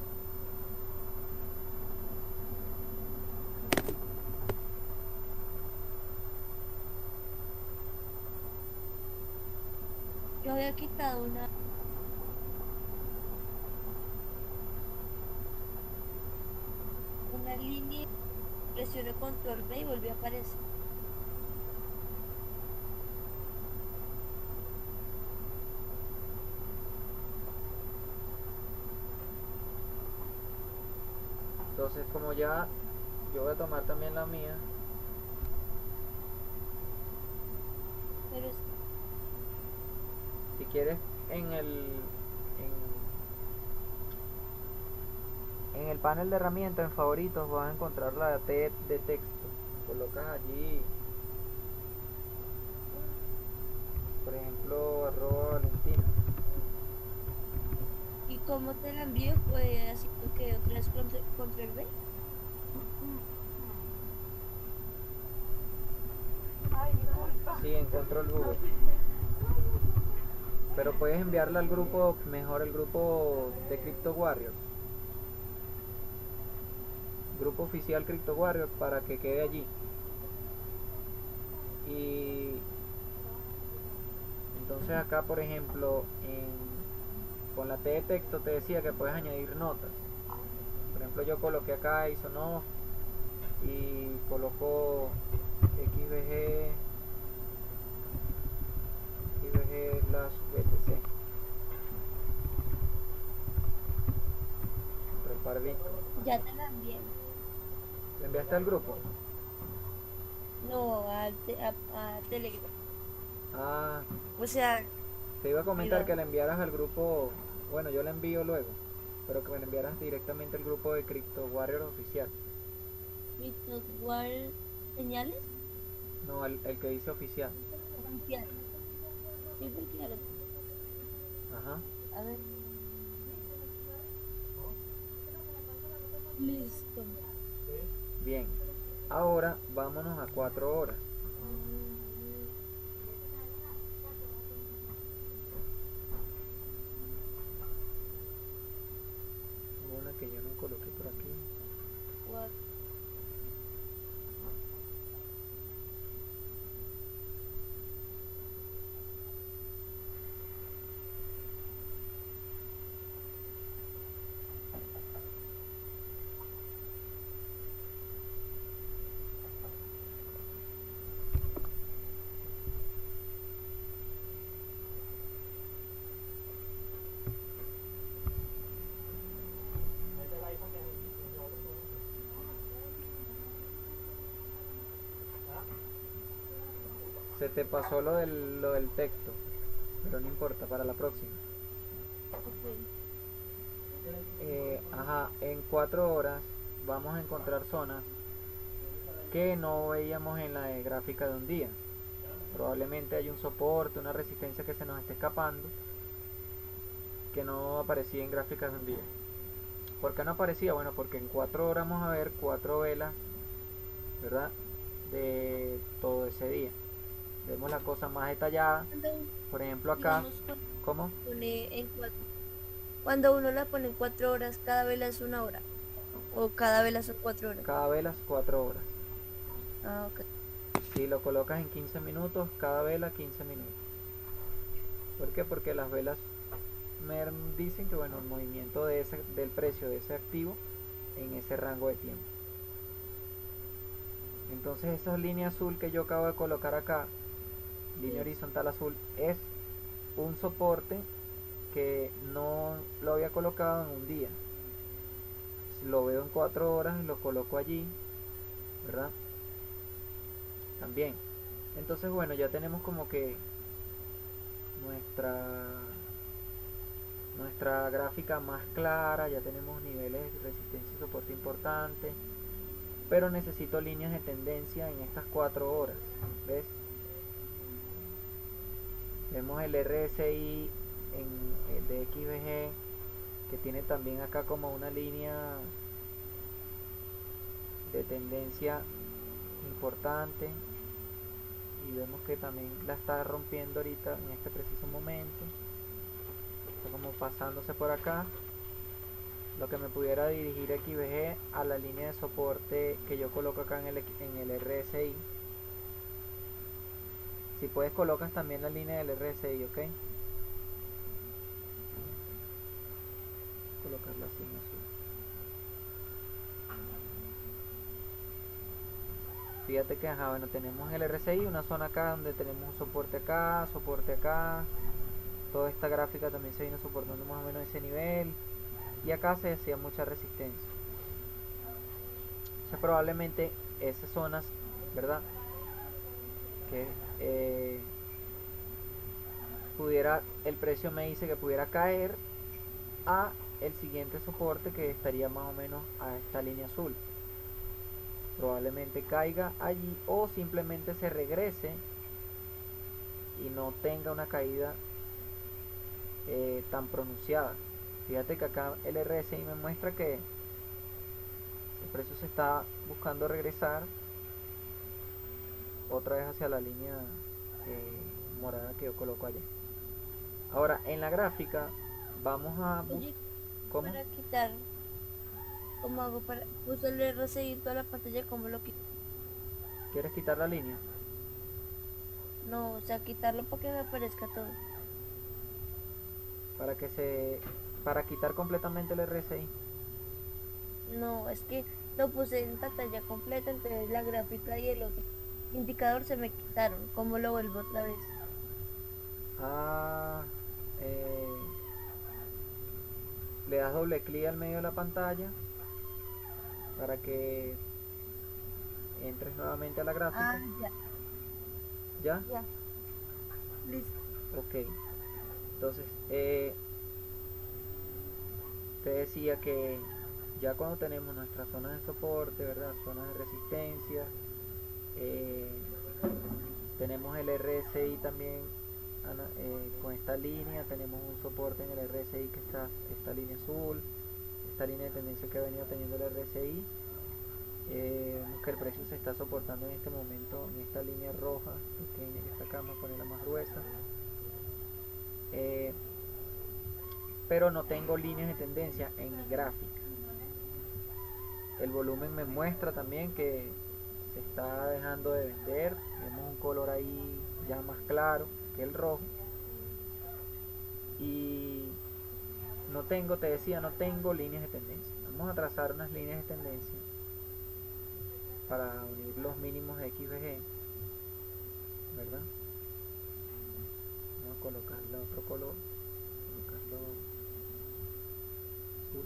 yo había quitado una línea, presiono control V y volvió a aparecer? Entonces, como ya yo voy a tomar también la mía, Pero si quieres en en el panel de herramientas, en favoritos, vas a encontrar la T de texto. Colocas allí, por ejemplo, @Valentina. ¿y cómo te la envío? Pues así que otra vez control V. Sí, en control V. Pero puedes enviarla al grupo, mejor el grupo de Crypto Warriors. Grupo oficial Crypto Warriors, para que quede allí. Y entonces acá, por ejemplo, con la T de texto te decía que puedes añadir notas. Por ejemplo, yo coloqué acá Isonoff y coloco XBG BTC. Repar Bitcoin. Ya te la envié. ¿Le enviaste al grupo? No, a Telegram. Ah, O sea, te iba a comentar privado. que le enviaras al grupo. Bueno, yo le envío luego, pero que me le enviaras directamente al grupo de Crypto Warriors oficial. Virtual señales No, el que dice oficial. oficial. Sí, porque ya lo Ajá. A ver. Listo. Bien. Ahora vámonos a 4 horas. Una que yo no coloqué por aquí. What? Se te pasó lo del texto, pero no importa, para la próxima. Ok. Ajá, en 4 horas vamos a encontrar zonas que no veíamos en la gráfica de un día. Probablemente hay un soporte, una resistencia que se nos esté escapando, que no aparecía en gráficas de un día. ¿Por qué no aparecía? Bueno, porque en 4 horas vamos a ver 4 velas, ¿verdad? de todo ese día. Vemos la cosa más detallada. Cuando, Por ejemplo acá, digamos, ¿cómo? pone en cuando uno la pone en 4 horas, cada vela es 1 hora. O cada vela son 4 horas. Cada velas 4 horas. Ah, ok. Si lo colocas en 15 minutos, cada vela 15 minutos. ¿Por qué? Porque las velas me dicen que bueno, el movimiento del precio de ese activo en ese rango de tiempo. Entonces esa línea azul que yo acabo de colocar acá, línea Sí. horizontal azul, es un soporte que no lo había colocado en un día. Lo veo en 4 horas y lo coloco allí, ¿verdad? También. Entonces bueno, ya tenemos como que nuestra nuestra gráfica más clara, ya tenemos niveles de resistencia y soporte importantes, pero necesito líneas de tendencia en estas 4 horas. ¿Ves? Vemos el RSI de XVG, que tiene también acá como una línea de tendencia importante, y vemos que también la está rompiendo ahorita en este preciso momento, está como pasándose por acá, lo que me pudiera dirigir XVG a la línea de soporte que yo coloco acá en el RSI. Si puedes colocas también la línea del RSI, ok, colocarla así en azul. Fíjate que bueno, tenemos en el RSI una zona acá donde tenemos un soporte acá, toda esta gráfica también se viene soportando más o menos ese nivel, y acá se hacía mucha resistencia. Entonces probablemente esas zonas, ¿verdad? Que pudiera, el precio me dice que pudiera caer a el siguiente soporte, que estaría más o menos a esta línea azul. Probablemente caiga allí o simplemente se regrese y no tenga una caída tan pronunciada. Fíjate que acá el RSI me muestra que el precio se está buscando regresar otra vez hacia la línea morada que yo coloco allá. Ahora en la gráfica vamos a buscar. Oye, ¿Cómo? para quitar, ¿cómo hago para puso el RSI en toda la pantalla? ¿Cómo lo quito? ¿Quieres quitar la línea? No, o sea, quitarlo para que me aparezca todo. Para que se para quitar completamente el RSI. No, es que lo puse en pantalla completa, entonces la gráfica y el otro indicador se me quitaron. ¿Cómo lo vuelvo otra vez? Ah, eh, le das doble clic al medio de la pantalla para que entres nuevamente a la gráfica. Ah, ya, ¿Ya? ya, listo. Ok. Entonces, te decía que ya cuando tenemos nuestras zonas de soporte, ¿verdad? Zonas de resistencia, eh, tenemos el RSI también con esta línea, tenemos un soporte en el RSI que está esta línea azul, esta línea de tendencia que ha venido teniendo el RSI. Vemos que el precio se está soportando en este momento en esta línea roja pequeña que está acá, vamos a ponerla más gruesa. Eh, pero no tengo líneas de tendencia en mi gráfica. El volumen me muestra también que se está dejando de vender. Vemos un color ahí ya más claro que el rojo. Y no tengo, te decía, no tengo líneas de tendencia. Vamos a trazar unas líneas de tendencia para unir los mínimos de XVG, ¿verdad? Vamos a colocarle otro color, colocarlo azul.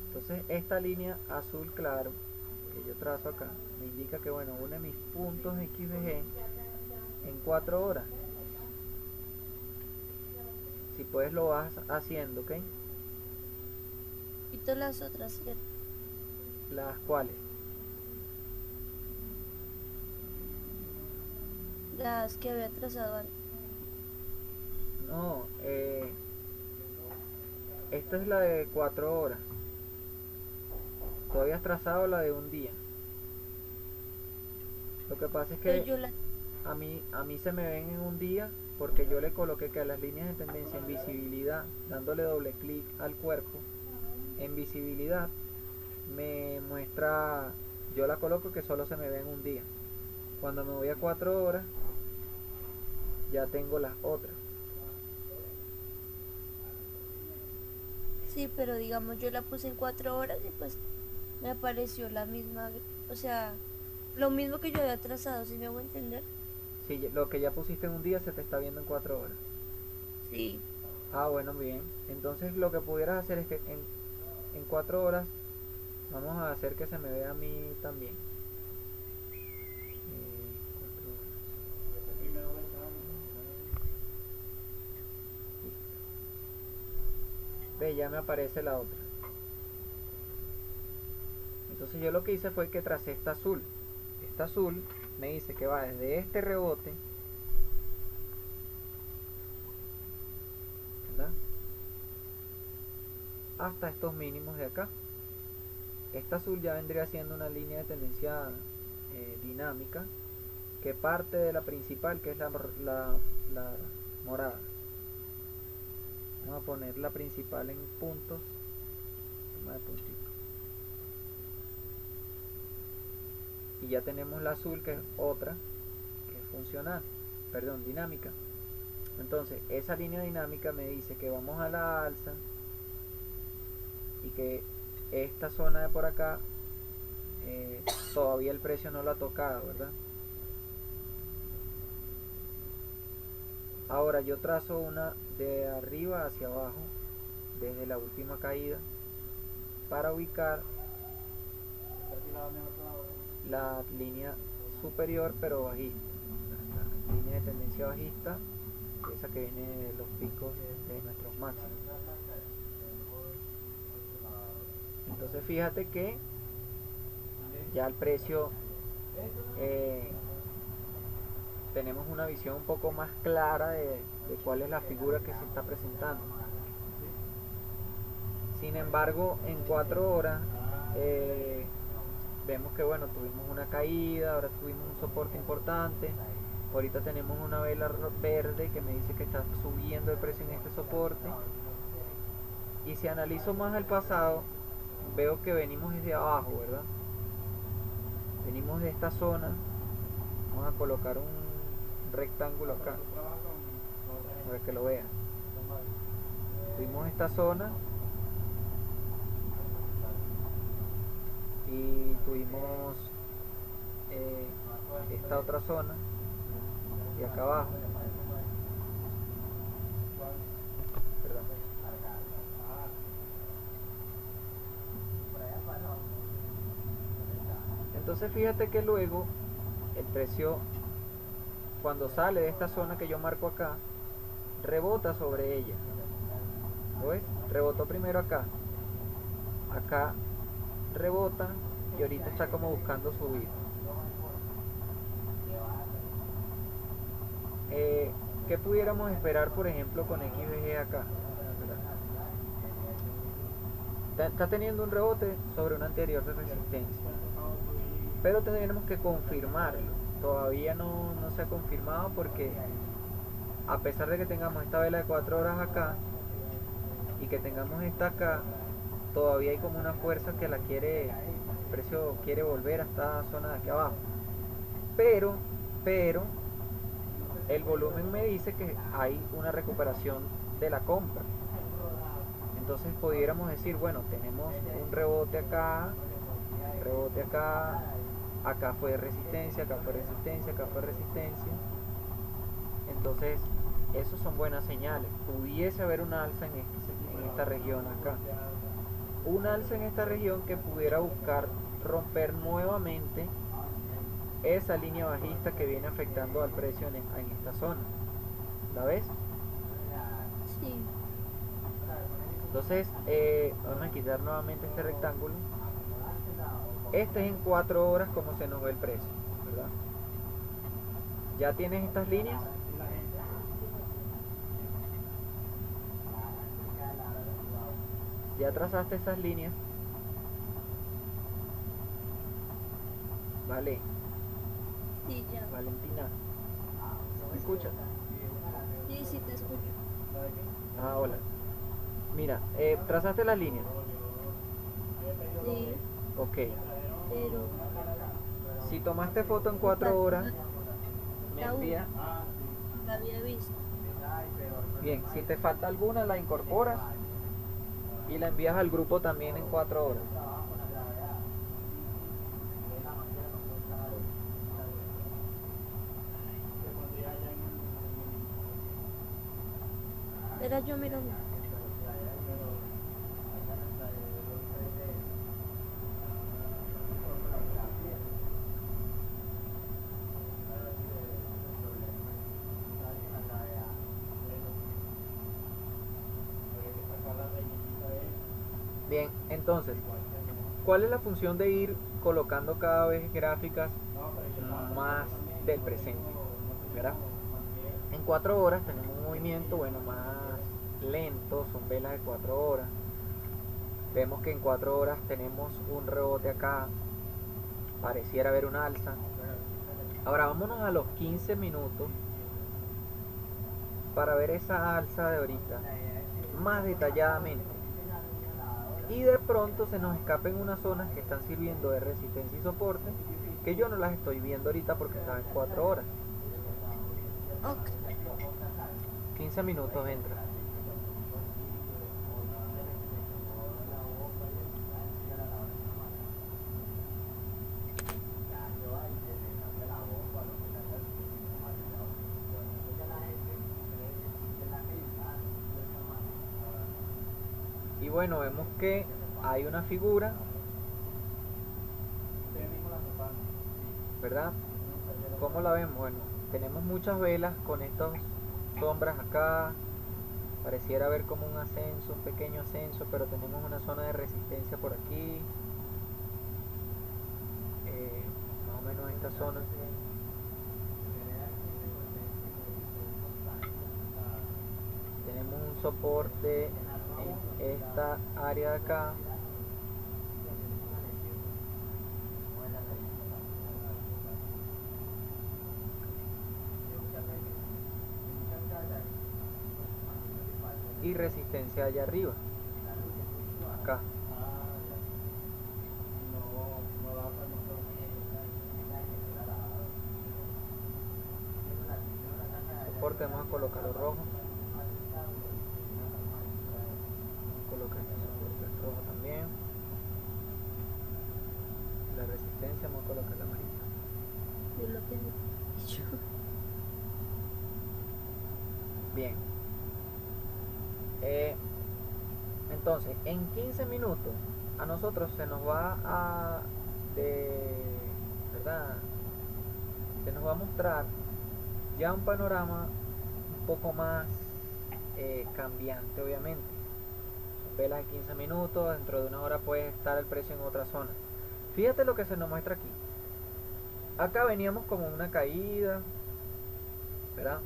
Entonces esta línea azul claro que yo trazo acá me indica que bueno, une mis puntos de XVG en 4 horas. Si puedes lo vas haciendo, ¿ok? Quito las otras, ¿cierto? Las cuales. Las que había trazado antes. No, esta es la de 4 horas. Tú habías trazado la de un día. Lo que pasa es Pero que yo la, a mí se me ven en un día porque yo le coloqué que a las líneas de tendencia en visibilidad, dándole doble clic al cuerpo, en visibilidad me muestra, yo la coloco que solo se me ve en un día. Cuando me voy a 4 horas, ya tengo las otras. sí, pero digamos, yo la puse en 4 horas y pues me apareció la misma, o sea, lo mismo que yo había trazado, ¿sí me hago entender? Si lo que ya pusiste en un día se te está viendo en 4 horas. Sí, Ah, bueno, bien. Entonces lo que pudieras hacer es que en 4 horas vamos a hacer que se me vea a mí también. 4 horas. Ve, ya me aparece la otra. Entonces yo lo que hice fue que tracé esta azul. Esta azul me dice que va desde este rebote, ¿verdad?, hasta estos mínimos de acá. Esta azul ya vendría siendo una línea de tendencia dinámica que parte de la principal, que es la morada. Vamos a poner la principal en puntos, toma de puntito. Y ya tenemos la azul, que es otra, que es funcional, perdón, dinámica. Entonces esa línea dinámica me dice que vamos a la alza y que esta zona de por acá todavía el precio no lo ha tocado, ¿verdad? Ahora yo trazo una de arriba hacia abajo, desde la última caída, para ubicar la línea superior pero bajista, la línea de tendencia bajista, esa que viene de los picos de nuestros máximos. Entonces fíjate que ya el precio eh, tenemos una visión un poco más clara de cuál es la figura que se está presentando. Sin embargo, en 4 horas vemos que bueno, tuvimos una caída, ahora tuvimos un soporte importante, ahorita tenemos una vela verde que me dice que está subiendo el precio en este soporte, y si analizo más el pasado, veo que venimos desde abajo, ¿verdad? Venimos de esta zona. Vamos a colocar un rectángulo acá para que lo vean. Tuvimos esta zona y tuvimos esta otra zona y acá abajo, perdón. Entonces fíjate que luego el precio, cuando sale de esta zona que yo marco acá, rebota sobre ella. ¿Lo ves? Rebotó primero acá, acá rebota y ahorita está como buscando subir. ¿Qué pudiéramos esperar, por ejemplo, con XVG acá? Está teniendo un rebote sobre una anterior de resistencia, pero tendríamos que confirmarlo. Todavía no se ha confirmado porque a pesar de que tengamos esta vela de 4 horas acá y que tengamos esta acá, todavía hay como una fuerza que el precio quiere volver a esta zona de aquí abajo. Pero el volumen me dice que hay una recuperación de la compra. Entonces pudiéramos decir, bueno, tenemos un rebote acá, acá fue resistencia, acá fue resistencia, acá fue resistencia. Entonces, esos son buenas señales. Pudiese haber una alza en esta región acá. Una alza en esta región que pudiera buscar romper nuevamente esa línea bajista que viene afectando al precio en esta zona. ¿La ves? sí. Entonces, vamos a quitar nuevamente este rectángulo. Este es en 4 horas como se nos ve el precio, ¿verdad? Ya tienes estas líneas. Ya trazaste esas líneas. Vale, Sí, ya. Valentina, ¿me escuchas? Sí, sí, te escucho. Ah, hola. Mira, trazaste las líneas. Sí, Ok. pero Si tomaste foto en me 4 falta horas, me la envía. una, la había visto. Bien, si te falta alguna, la incorporas y la envías al grupo también en 4 horas. Era yo mirando. Bien, entonces, ¿cuál es la función de ir colocando cada vez gráficas más del presente? ¿Verdad? En 4 horas tenemos un movimiento, bueno, más lento, son velas de 4 horas. Vemos que en 4 horas tenemos un rebote acá, pareciera haber un alza. Ahora vámonos a los 15 minutos para ver esa alza de ahorita más detalladamente. Y de pronto se nos escapen unas zonas que están sirviendo de resistencia y soporte, que yo no las estoy viendo ahorita porque estaba en 4 horas. Ok. 15 minutos entra. Y bueno, vemos que hay una figura, ¿verdad? ¿Cómo la vemos? Bueno, tenemos muchas velas con estas sombras acá. Pareciera haber como un ascenso, un pequeño ascenso, pero tenemos una zona de resistencia por aquí. Más o menos esta zona. Tenemos un soporte en esta área de acá. Y resistencia allá arriba, acá. Soporte, vamos a colocarlo rojo. Vamos a colocar este soporte rojo también. La resistencia vamos a colocar la amarilla. Yo lo que había dicho. Bien. Eh, entonces, en 15 minutos a nosotros se nos va a ¿verdad? Se nos va a mostrar ya un panorama un poco más cambiante, obviamente. Son velas de 15 minutos, dentro de una hora puede estar el precio en otra zona. Fíjate lo que se nos muestra aquí. Acá veníamos como una caída, ¿verdad?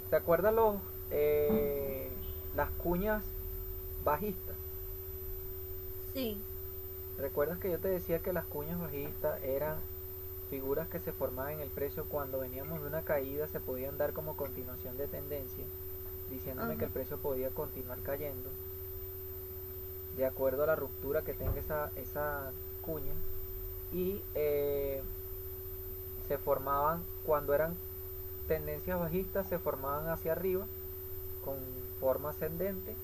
¿Te acuerdas las cuñas bajistas? Sí, ¿Recuerdas que yo te decía que las cuñas bajistas eran figuras que se formaban en el precio cuando veníamos de una caída, se podían dar como continuación de tendencia, diciéndome que ajá. el precio podía continuar cayendo de acuerdo a la ruptura que tenga esa cuña? Y se formaban, cuando eran tendencias bajistas, se formaban hacia arriba con forma ascendente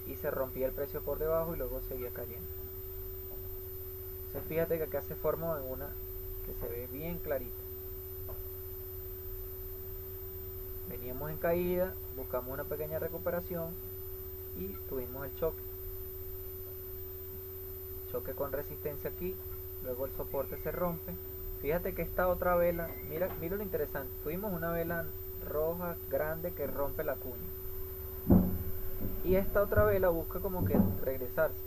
y se rompía el precio por debajo y luego seguía cayendo. Entonces fíjate que acá se formó en una que se ve bien clarita. Veníamos en caída, buscamos una pequeña recuperación y tuvimos el choque. Choque con resistencia aquí, luego el soporte se rompe. Fíjate que esta otra vela, mira lo interesante, tuvimos una vela roja grande que rompe la cuña. Y esta otra vela busca como que regresarse.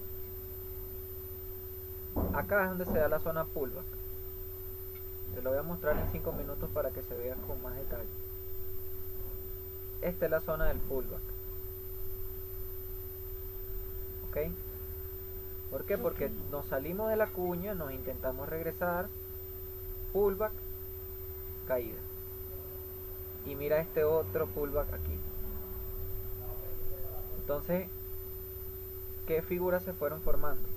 Acá es donde se da la zona pullback. Te lo voy a mostrar en 5 minutos para que se vea con más detalle. Esta es la zona del pullback. ¿ok? ¿Por qué? Ok. Porque nos salimos de la cuña, nos intentamos regresar, pullback, caída. Y mira este otro pullback aquí. Entonces, ¿qué figuras se fueron formando?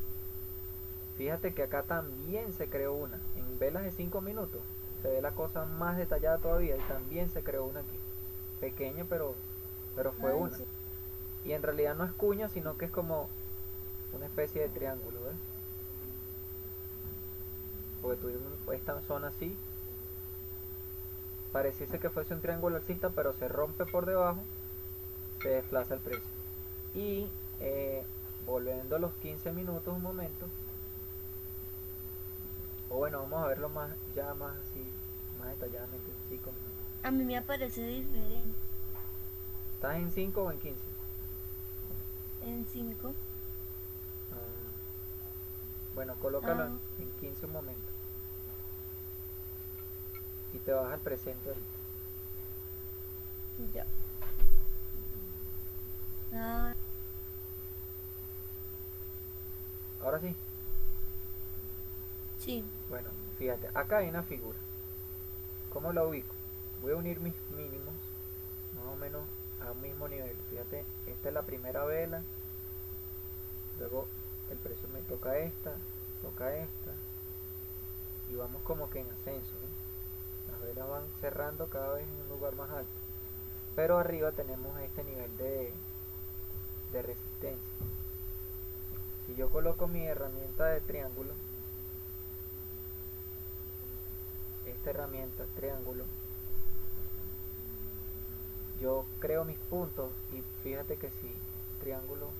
Fíjate que acá también se creó una. En velas de 5 minutos se ve la cosa más detallada todavía y también se creó una aquí. Pequeña, pero fue Ah, ¿en una. serio? Y en realidad no es cuña, sino que es como una especie de triángulo, ¿ves? Porque tuvimos esta zona así. Pareciese que fuese un triángulo alcista, pero se rompe por debajo, se desplaza el precio. Y volviendo a los 15 minutos un momento, o bueno, vamos a verlo más, ya más así, más detalladamente en 5 minutos. A mí me aparece diferente. ¿Estás en 5 o en 15? En 5. Ah, bueno, colócalo Ah, en 15 un momento y te vas al presente ahorita. ya. Ah, Ahora sí, sí. bueno, fíjate, acá hay una figura. ¿Cómo la ubico? Voy a unir mis mínimos más o menos a un mismo nivel. Fíjate, esta es la primera vela, luego el precio me toca esta y vamos como que en ascenso, ¿no? Las velas van cerrando cada vez en un lugar más alto, pero arriba tenemos este nivel de resistencia. Si yo coloco mi herramienta de triángulo, esta herramienta triángulo, yo creo mis puntos y fíjate que si triángulo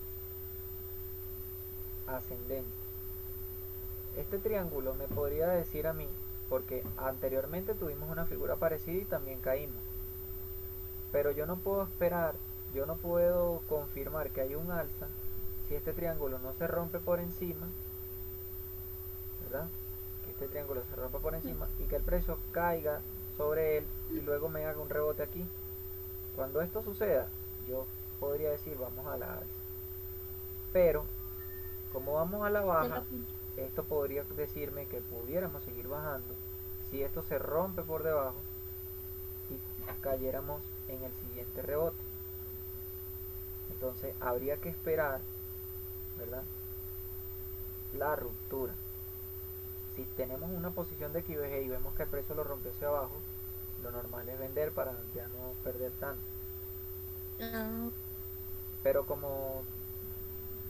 ascendente, este triángulo me podría decir a mí, porque anteriormente tuvimos una figura parecida y también caímos, pero yo no puedo esperar, yo no puedo confirmar que hay un alza si este triángulo no se rompe por encima, ¿verdad? Que este triángulo se rompa por encima y que el precio caiga sobre él y luego me haga un rebote aquí. Cuando esto suceda, yo podría decir vamos a la alza. Pero como vamos a la Ya lo baja, apunto. esto podría decirme que pudiéramos seguir bajando si esto se rompe por debajo y cayéramos en el siguiente rebote. Entonces habría que esperar, ¿verdad? La ruptura. Si tenemos una posición de XVG y vemos que el precio lo rompió hacia abajo, lo normal es vender para ya no perder tanto. Ah, Pero como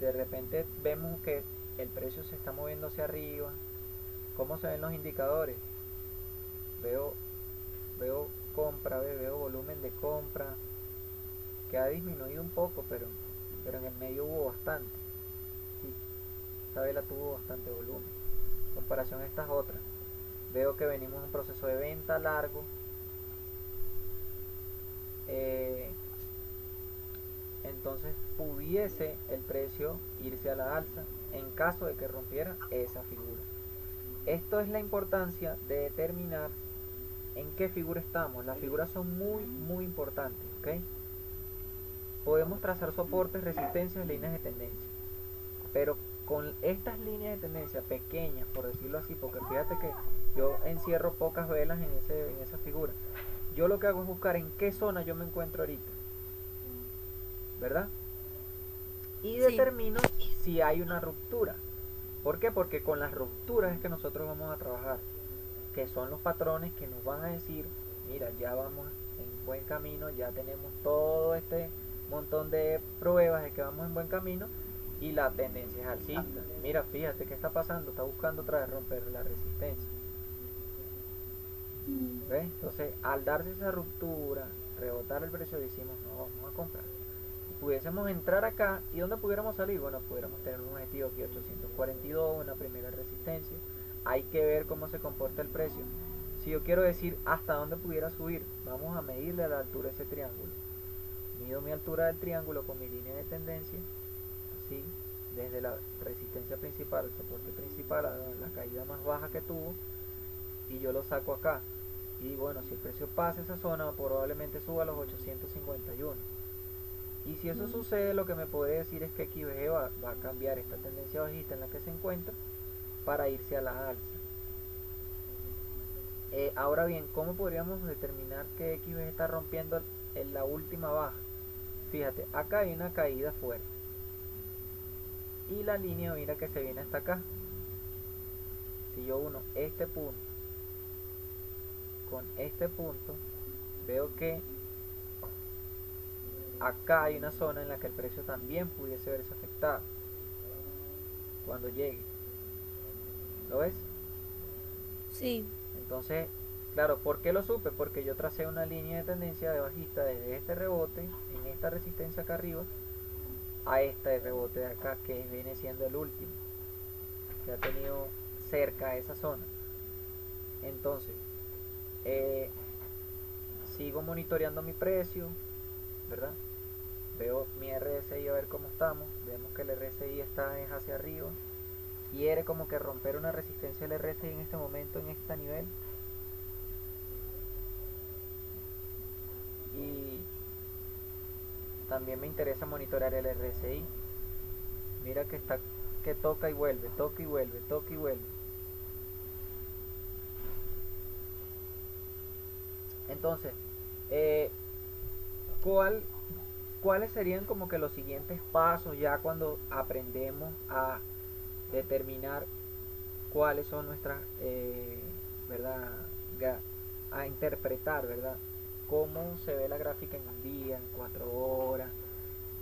de repente vemos que el precio se está moviendo hacia arriba, ¿cómo se ven los indicadores? Veo, veo compra, veo volumen de compra, que ha disminuido un poco, pero en el medio hubo bastante. Sí, esta vela tuvo bastante volumen. En comparación a estas otras. Veo que venimos en un proceso de venta largo. Eh, entonces pudiese el precio irse a la alza en caso de que rompiera esa figura. Esto es la importancia de determinar en qué figura estamos. Las figuras son muy importantes, ¿ok? Podemos trazar soportes, resistencias, líneas de tendencia, pero con estas líneas de tendencia pequeñas, por decirlo así, porque fíjate que yo encierro pocas velas en esa figura, yo lo que hago es buscar en qué zona yo me encuentro ahorita, ¿verdad? Y sí. determino si hay una ruptura. ¿Por qué? Porque con las rupturas es que nosotros vamos a trabajar, que son los patrones que nos van a decir, mira, ya vamos en buen camino, ya tenemos todo este montón de pruebas de que vamos en buen camino y la tendencia es alcista. Mira, fíjate qué está pasando, está buscando otra vez romper la resistencia. Mm. ¿Ves? Entonces, al darse esa ruptura, rebotar el precio, decimos, no, vamos a comprar. Pudiésemos entrar acá y donde pudiéramos salir, bueno, pudiéramos tener un objetivo aquí 842, una primera resistencia. Hay que ver cómo se comporta el precio. Si yo quiero decir hasta dónde pudiera subir, vamos a medirle a la altura de ese triángulo. Mido mi altura del triángulo con mi línea de tendencia, así, desde la resistencia principal al soporte principal, a la caída más baja que tuvo, y yo lo saco acá. Y bueno, si el precio pasa esa zona, probablemente suba a los 851. Y si eso sucede, lo que me puede decir es que XVG va a cambiar esta tendencia bajista en la que se encuentra para irse a la alza. Ahora bien, ¿cómo podríamos determinar que XVG está rompiendo en la última baja? Fíjate, acá hay una caída fuerte y la línea, mira que se viene hasta acá. Si yo uno este punto con este punto, veo que acá hay una zona en la que el precio también pudiese verse afectado cuando llegue. ¿Lo ves? Sí. Entonces, claro, ¿por qué lo supe? Porque yo tracé una línea de tendencia de bajista desde este rebote, en esta resistencia acá arriba, a este rebote de acá, que viene siendo el último, que ha tenido cerca a esa zona. Entonces, sigo monitoreando mi precio, ¿verdad? Veo mi RSI a ver cómo estamos. Vemos que el RSI está hacia arriba. Quiere como que romper una resistencia del RSI en este momento, en este nivel. Y también me interesa monitorear el RSI. Mira que está, que toca y vuelve, toca y vuelve, toca y vuelve. Entonces, ¿cuáles serían como que los siguientes pasos ya cuando aprendemos a determinar cuáles son nuestras, ¿verdad? A interpretar, ¿verdad? Cómo se ve la gráfica en un día, en 4 horas.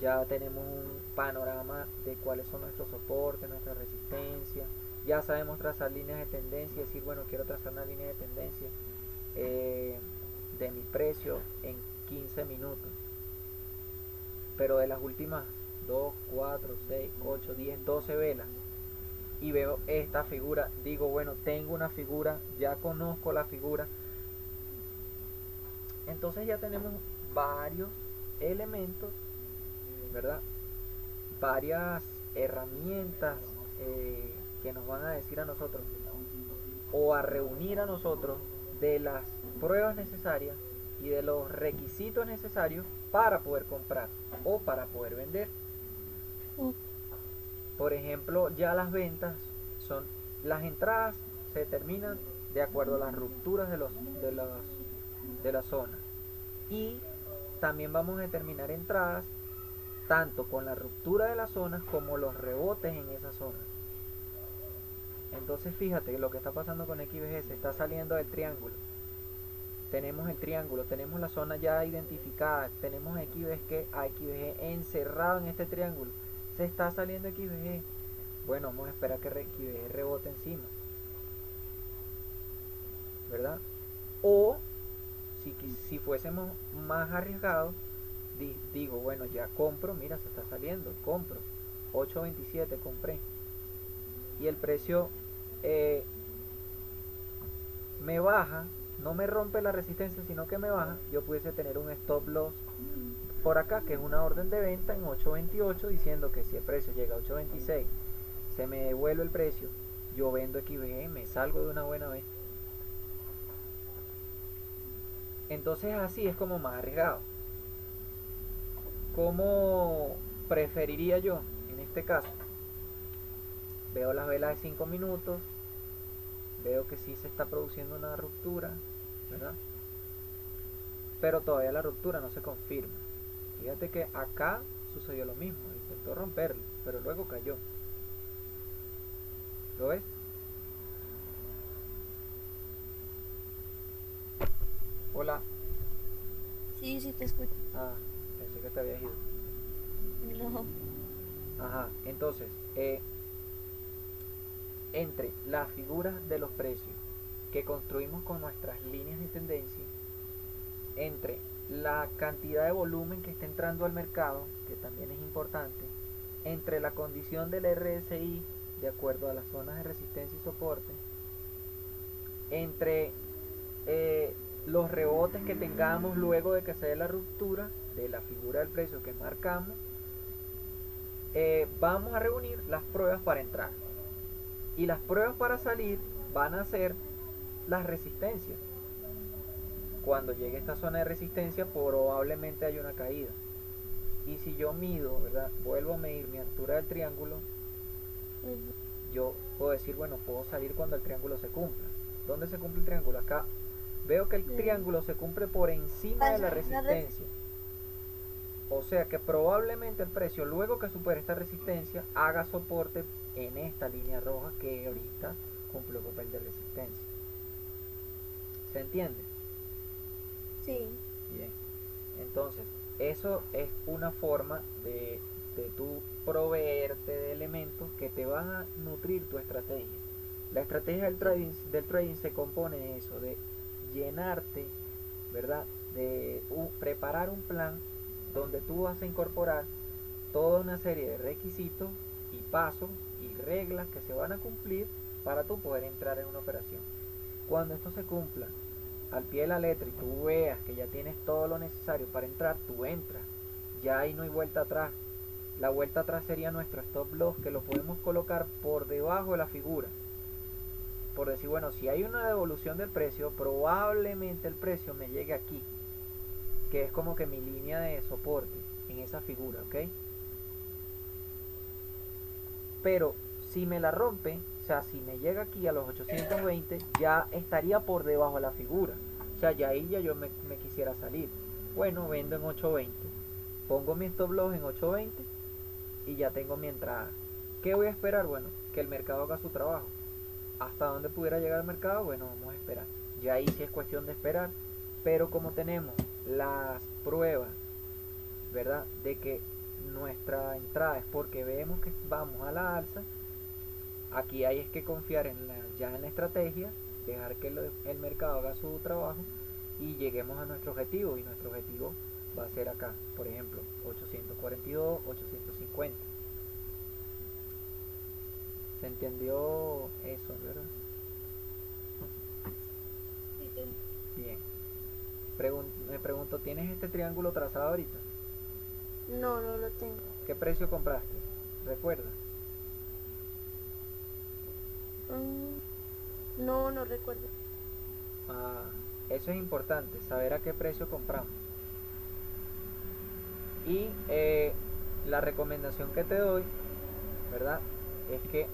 Ya tenemos un panorama de cuáles son nuestros soportes, nuestra resistencia. Ya sabemos trazar líneas de tendencia, decir, bueno, quiero trazar una línea de tendencia de mi precio en 15 minutos. Pero de las últimas 2, 4, 6, 8, 10, 12 velas, y veo esta figura, digo, bueno, tengo una figura, ya conozco la figura. Entonces ya tenemos varios elementos, ¿verdad? Varias herramientas que nos van a decir a nosotros o a reunir a nosotros de las pruebas necesarias y de los requisitos necesarios para poder comprar o para poder vender. Por ejemplo, ya las ventas son, las entradas se determinan de acuerdo a las rupturas de la zona. Y también vamos a determinar entradas tanto con la ruptura de las zonas como los rebotes en esa zona. Entonces fíjate lo que está pasando con XVG, se está saliendo del triángulo. Tenemos el triángulo, tenemos la zona ya identificada, tenemos XVG encerrado en este triángulo. Se está saliendo XVG. Bueno, vamos a esperar que XVG rebote encima, ¿verdad? O si fuésemos más arriesgados, digo, bueno, ya compro, mira, se está saliendo, compro 8.27, compré y el precio me baja, no me rompe la resistencia, sino que me baja. Yo pudiese tener un stop loss por acá, que es una orden de venta en 8.28, diciendo que si el precio llega a 8.26, se me devuelve el precio, yo vendo XVG, me salgo de una buena vez. Entonces así es como más arriesgado. ¿Cómo preferiría yo en este caso? Veo las velas de 5 minutos, veo que sí se está produciendo una ruptura, ¿verdad? Pero todavía la ruptura no se confirma. Fíjate que acá sucedió lo mismo, intentó romperlo, pero luego cayó. ¿Lo ves? Hola. Sí, sí te escucho. Ah, pensé que te habías ido. No. Ajá, entonces, entre las figuras de los precios que construimos con nuestras líneas de tendencia, entre la cantidad de volumen que está entrando al mercado, que también es importante, entre la condición del RSI de acuerdo a las zonas de resistencia y soporte, entre los rebotes que tengamos luego de que se dé la ruptura de la figura del precio que marcamos, vamos a reunir las pruebas para entrar. Y las pruebas para salir van a ser las resistencias. Cuando llegue a esta zona de resistencia probablemente hay una caída. Y si yo mido, ¿verdad? Vuelvo a medir mi altura del triángulo, Ujú. yo puedo decir, bueno, puedo salir cuando el triángulo se cumpla. ¿Dónde se cumple el triángulo? Acá. Veo que el Sí. triángulo se cumple por encima de la resistencia. O sea que probablemente el precio, luego que supere esta resistencia, haga soporte en esta línea roja que ahorita cumple el papel de resistencia. ¿Se entiende? Sí. Bien. Entonces, eso es una forma de tú proveerte de elementos que te van a nutrir tu estrategia. La estrategia del trading se compone de eso, de llenarte, ¿verdad? De preparar un plan donde tú vas a incorporar toda una serie de requisitos y pasos y reglas que se van a cumplir para tú poder entrar en una operación. Cuando esto se cumpla al pie de la letra y tú veas que ya tienes todo lo necesario para entrar, tú entras. Ya ahí no hay vuelta atrás. La vuelta atrás sería nuestro stop loss, que lo podemos colocar por debajo de la figura. Por decir, bueno, si hay una devolución del precio, probablemente el precio me llegue aquí, que es como que mi línea de soporte en esa figura, ¿ok? Pero si me la rompe, o sea, si me llega aquí a los 820, ya estaría por debajo de la figura. O sea, ya ahí ya yo me quisiera salir. Bueno, vendo en 820. Pongo mi stop loss en 820 y ya tengo mi entrada. ¿Qué voy a esperar? Bueno, que el mercado haga su trabajo. ¿Hasta dónde pudiera llegar el mercado? Bueno, vamos a esperar. Ya ahí sí es cuestión de esperar. Pero como tenemos las pruebas, ¿verdad? De que nuestra entrada es porque vemos que vamos a la alza, aquí hay es que confiar ya en la estrategia, dejar que el mercado haga su trabajo y lleguemos a nuestro objetivo. Y nuestro objetivo va a ser acá, por ejemplo, 842, 850. ¿Se entendió eso, verdad? Sí, Bien. Me pregunto, ¿tienes este triángulo trazado ahorita? no, no lo tengo. ¿Qué precio compraste? ¿Recuerda? Mm, no, no recuerdo. Ah, eso es importante, saber a qué precio compramos. Y la recomendación que te doy, ¿verdad? Es que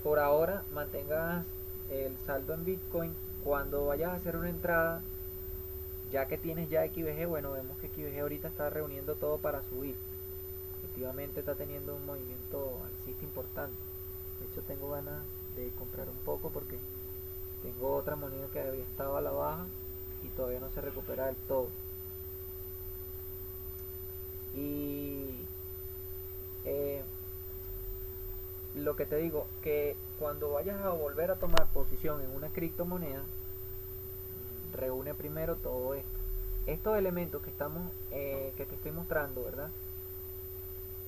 por ahora mantengas el saldo en Bitcoin. Cuando vayas a hacer una entrada, ya que tienes ya XBG, bueno, vemos que XBG ahorita está reuniendo todo para subir. Efectivamente está teniendo un movimiento alcista importante. De hecho tengo ganas de comprar un poco porque tengo otra moneda que había estado a la baja y todavía no se recupera del todo. Y eh, lo que te digo, que cuando vayas a volver a tomar posición en una criptomoneda, reúne primero todo esto. Estos elementos que te estoy mostrando, ¿verdad?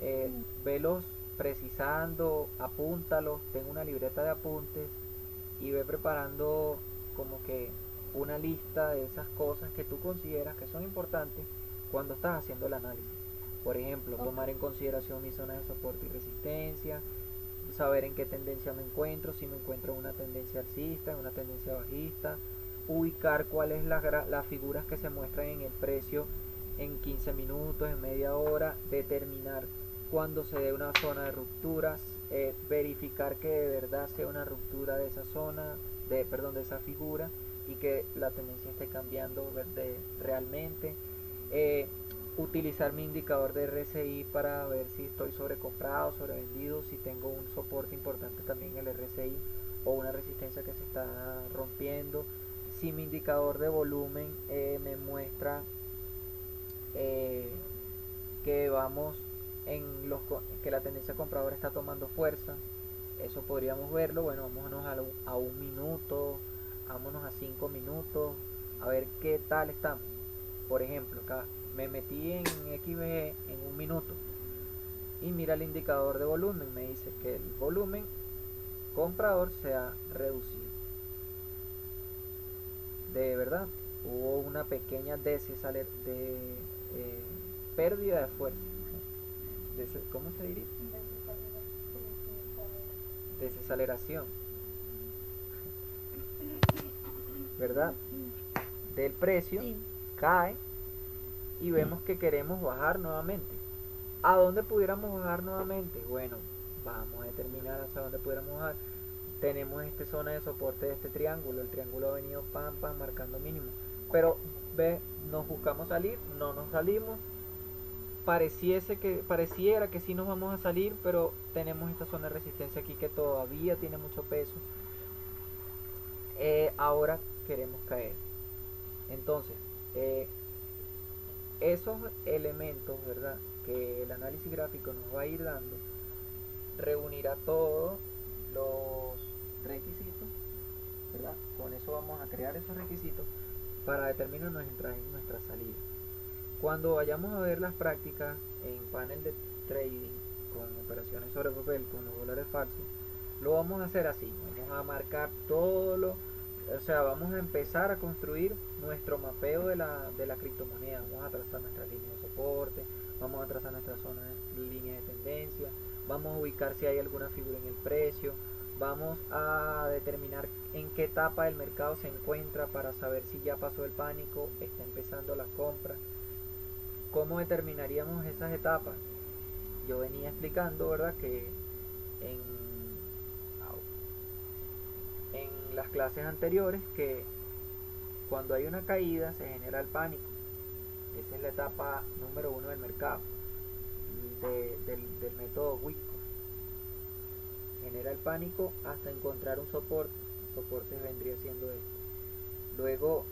Mm. Velos precisando, apúntalos, ten una libreta de apuntes y ve preparando como que una lista de esas cosas que tú consideras que son importantes cuando estás haciendo el análisis. Por ejemplo, Ok. tomar en consideración mis zonas de soporte y resistencia, saber en qué tendencia me encuentro, si me encuentro en una tendencia alcista, en una tendencia bajista, ubicar cuáles las figuras que se muestran en el precio en 15 minutos, en media hora, determinar cuando se dé una zona de rupturas, verificar que de verdad sea una ruptura de esa zona, perdón, de esa figura y que la tendencia esté cambiando realmente. Eh, Utilizar mi indicador de RSI para ver si estoy sobrecomprado, sobrevendido, si tengo un soporte importante también en el RSI o una resistencia que se está rompiendo, si mi indicador de volumen me muestra eh, que vamos que la tendencia compradora está tomando fuerza. Eso podríamos verlo. Bueno, vámonos a un minuto, vámonos a 5 minutos, a ver qué tal estamos. Por ejemplo, acá me metí en XBG en un minuto y mira el indicador de volumen, me dice que el volumen comprador se ha reducido. De verdad, hubo una pequeña pérdida de fuerza. ¿Cómo se diría? Desaceleración, ¿verdad? Del precio Sí. cae y vemos que queremos bajar nuevamente. ¿A dónde pudiéramos bajar nuevamente? Bueno, vamos a determinar hacia dónde pudiéramos bajar. Tenemos esta zona de soporte de este triángulo. El triángulo ha venido pam pam marcando mínimo. Pero ve, nos buscamos salir, no nos salimos. Pareciera que sí nos vamos a salir, pero tenemos esta zona de resistencia aquí que todavía tiene mucho peso. Ahora queremos caer. Entonces, esos elementos, ¿verdad?, que el análisis gráfico nos va a ir dando, reunirá todos los requisitos, ¿verdad? Con eso vamos a crear esos requisitos para determinar nuestra salida. Cuando vayamos a ver las prácticas en panel de trading con operaciones sobre papel con los dólares falsos, lo vamos a hacer así. Vamos a marcar o sea, vamos a empezar a construir nuestro mapeo de la criptomoneda. Vamos a trazar nuestra línea de soporte, vamos a trazar nuestra zona de línea de tendencia, vamos a ubicar si hay alguna figura en el precio, vamos a determinar en qué etapa del mercado se encuentra para saber si ya pasó el pánico, está empezando la compra. ¿Cómo determinaríamos esas etapas? Yo venía explicando, ¿verdad?, que en, en las clases anteriores que cuando hay una caída se genera el pánico. Esa es la etapa número 1 del mercado, del método Wyckoff. Genera el pánico hasta encontrar un soporte. Soporte vendría siendo esto. Luego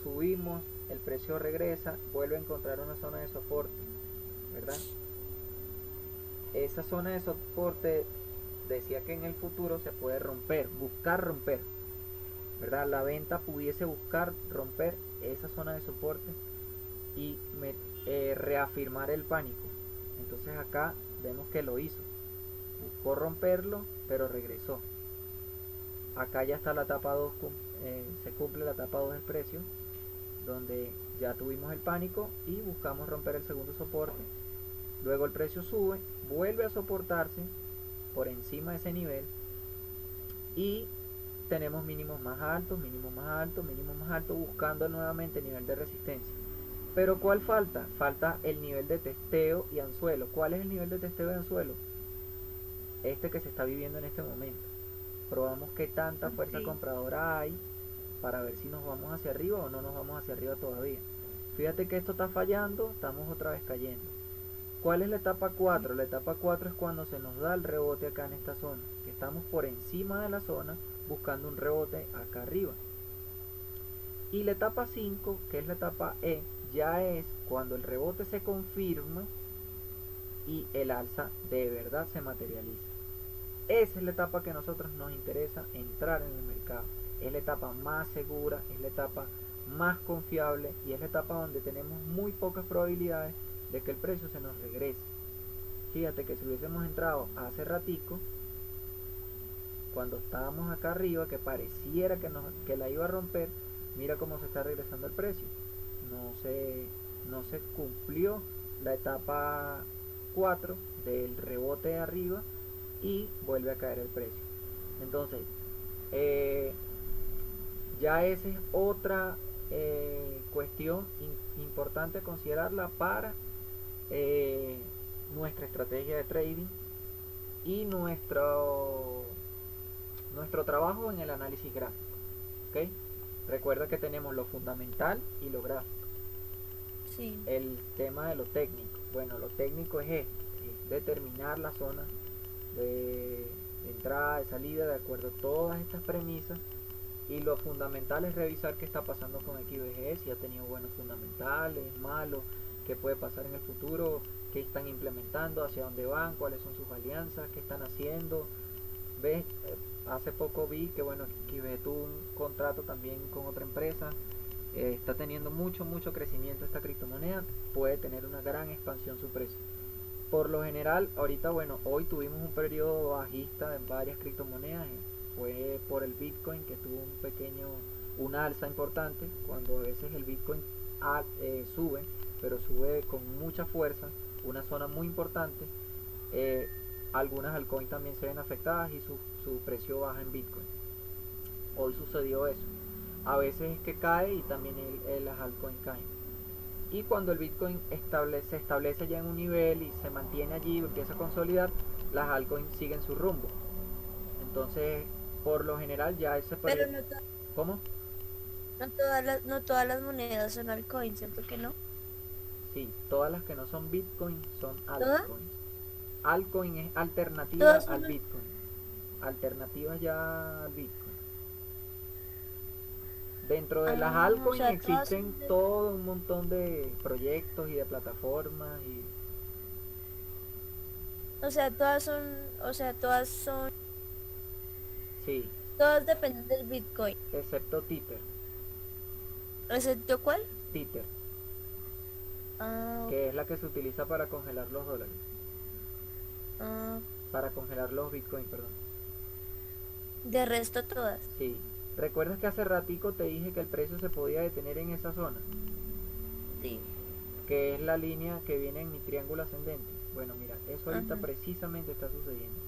subimos, el precio regresa, vuelve a encontrar una zona de soporte, ¿verdad? Esa zona de soporte decía que en el futuro se puede buscar romper, ¿verdad? La venta pudiese buscar romper esa zona de soporte y reafirmar el pánico. Entonces acá vemos que lo hizo, buscó romperlo, pero regresó. Acá ya está la etapa 2, se cumple la etapa 2 del precio, donde ya tuvimos el pánico y buscamos romper el segundo soporte. Luego el precio sube, vuelve a soportarse por encima de ese nivel y tenemos mínimos más altos, mínimos más altos, mínimos más altos, buscando nuevamente el nivel de resistencia. Pero ¿cuál falta? Falta el nivel de testeo y anzuelo. ¿Cuál es el nivel de testeo y anzuelo? Este que se está viviendo en este momento. Probamos qué tanta fuerza compradora hay para ver si nos vamos hacia arriba o no nos vamos hacia arriba todavía. Fíjate que esto está fallando, estamos otra vez cayendo. ¿Cuál es la etapa 4? La etapa 4 es cuando se nos da el rebote acá en esta zona, que estamos por encima de la zona buscando un rebote acá arriba. Y la etapa 5, que es la etapa E, ya es cuando el rebote se confirma y el alza de verdad se materializa. Esa es la etapa que a nosotros nos interesa entrar en el mercado. Es la etapa más segura, es la etapa más confiable y es la etapa donde tenemos muy pocas probabilidades de que el precio se nos regrese. Fíjate que si hubiésemos entrado hace ratico, cuando estábamos acá arriba, que pareciera que la iba a romper, mira cómo se está regresando el precio. No se cumplió la etapa 4 del rebote de arriba y vuelve a caer el precio. Entonces, ya esa es otra cuestión importante considerarla para nuestra estrategia de trading y nuestro trabajo en el análisis gráfico. ¿Okay? Recuerda que tenemos lo fundamental y lo gráfico. Sí. El tema de lo técnico. Bueno, lo técnico es esto, es determinar la zona de entrada, de salida, de acuerdo a todas estas premisas. Y lo fundamental es revisar qué está pasando con XVG, si ha tenido buenos fundamentales, malos, qué puede pasar en el futuro, qué están implementando, hacia dónde van, cuáles son sus alianzas, qué están haciendo. ¿Ves? Hace poco vi que bueno, XVG tuvo un contrato también con otra empresa, está teniendo mucho crecimiento esta criptomoneda, puede tener una gran expansión su precio. Por lo general, ahorita bueno, hoy tuvimos un periodo bajista en varias criptomonedas, fue por el Bitcoin que tuvo una alza importante, cuando a veces el Bitcoin sube, pero sube con mucha fuerza, una zona muy importante. Algunas altcoins también se ven afectadas y su precio baja en Bitcoin. Hoy sucedió eso. A veces es que cae y también las altcoins caen. Y cuando el Bitcoin se establece ya en un nivel y se mantiene allí, empieza a consolidar, las altcoins siguen su rumbo. Entonces, por lo general ya ese Pero periodo... ¿Cómo? no todas las monedas son altcoins, ¿cierto que no? Sí, todas las que no son Bitcoin son ¿Todas? altcoins. Altcoin es alternativa Todas al son Bitcoin. Alternativas ya al Bitcoin. Dentro de las o altcoins sea, todas existen son todo un montón de proyectos y de plataformas y o sea, sí, todas dependen del Bitcoin. excepto Tether. ¿Excepto cuál? Tether, Ah, que es la que se utiliza para congelar los dólares, ah, para congelar los Bitcoin, perdón. de resto todas. Sí. ¿Recuerdas que hace ratico te dije que el precio se podía detener en esa zona? Sí. Que es la línea que viene en mi triángulo ascendente. Bueno, mira, eso ahorita Ajá. precisamente está sucediendo.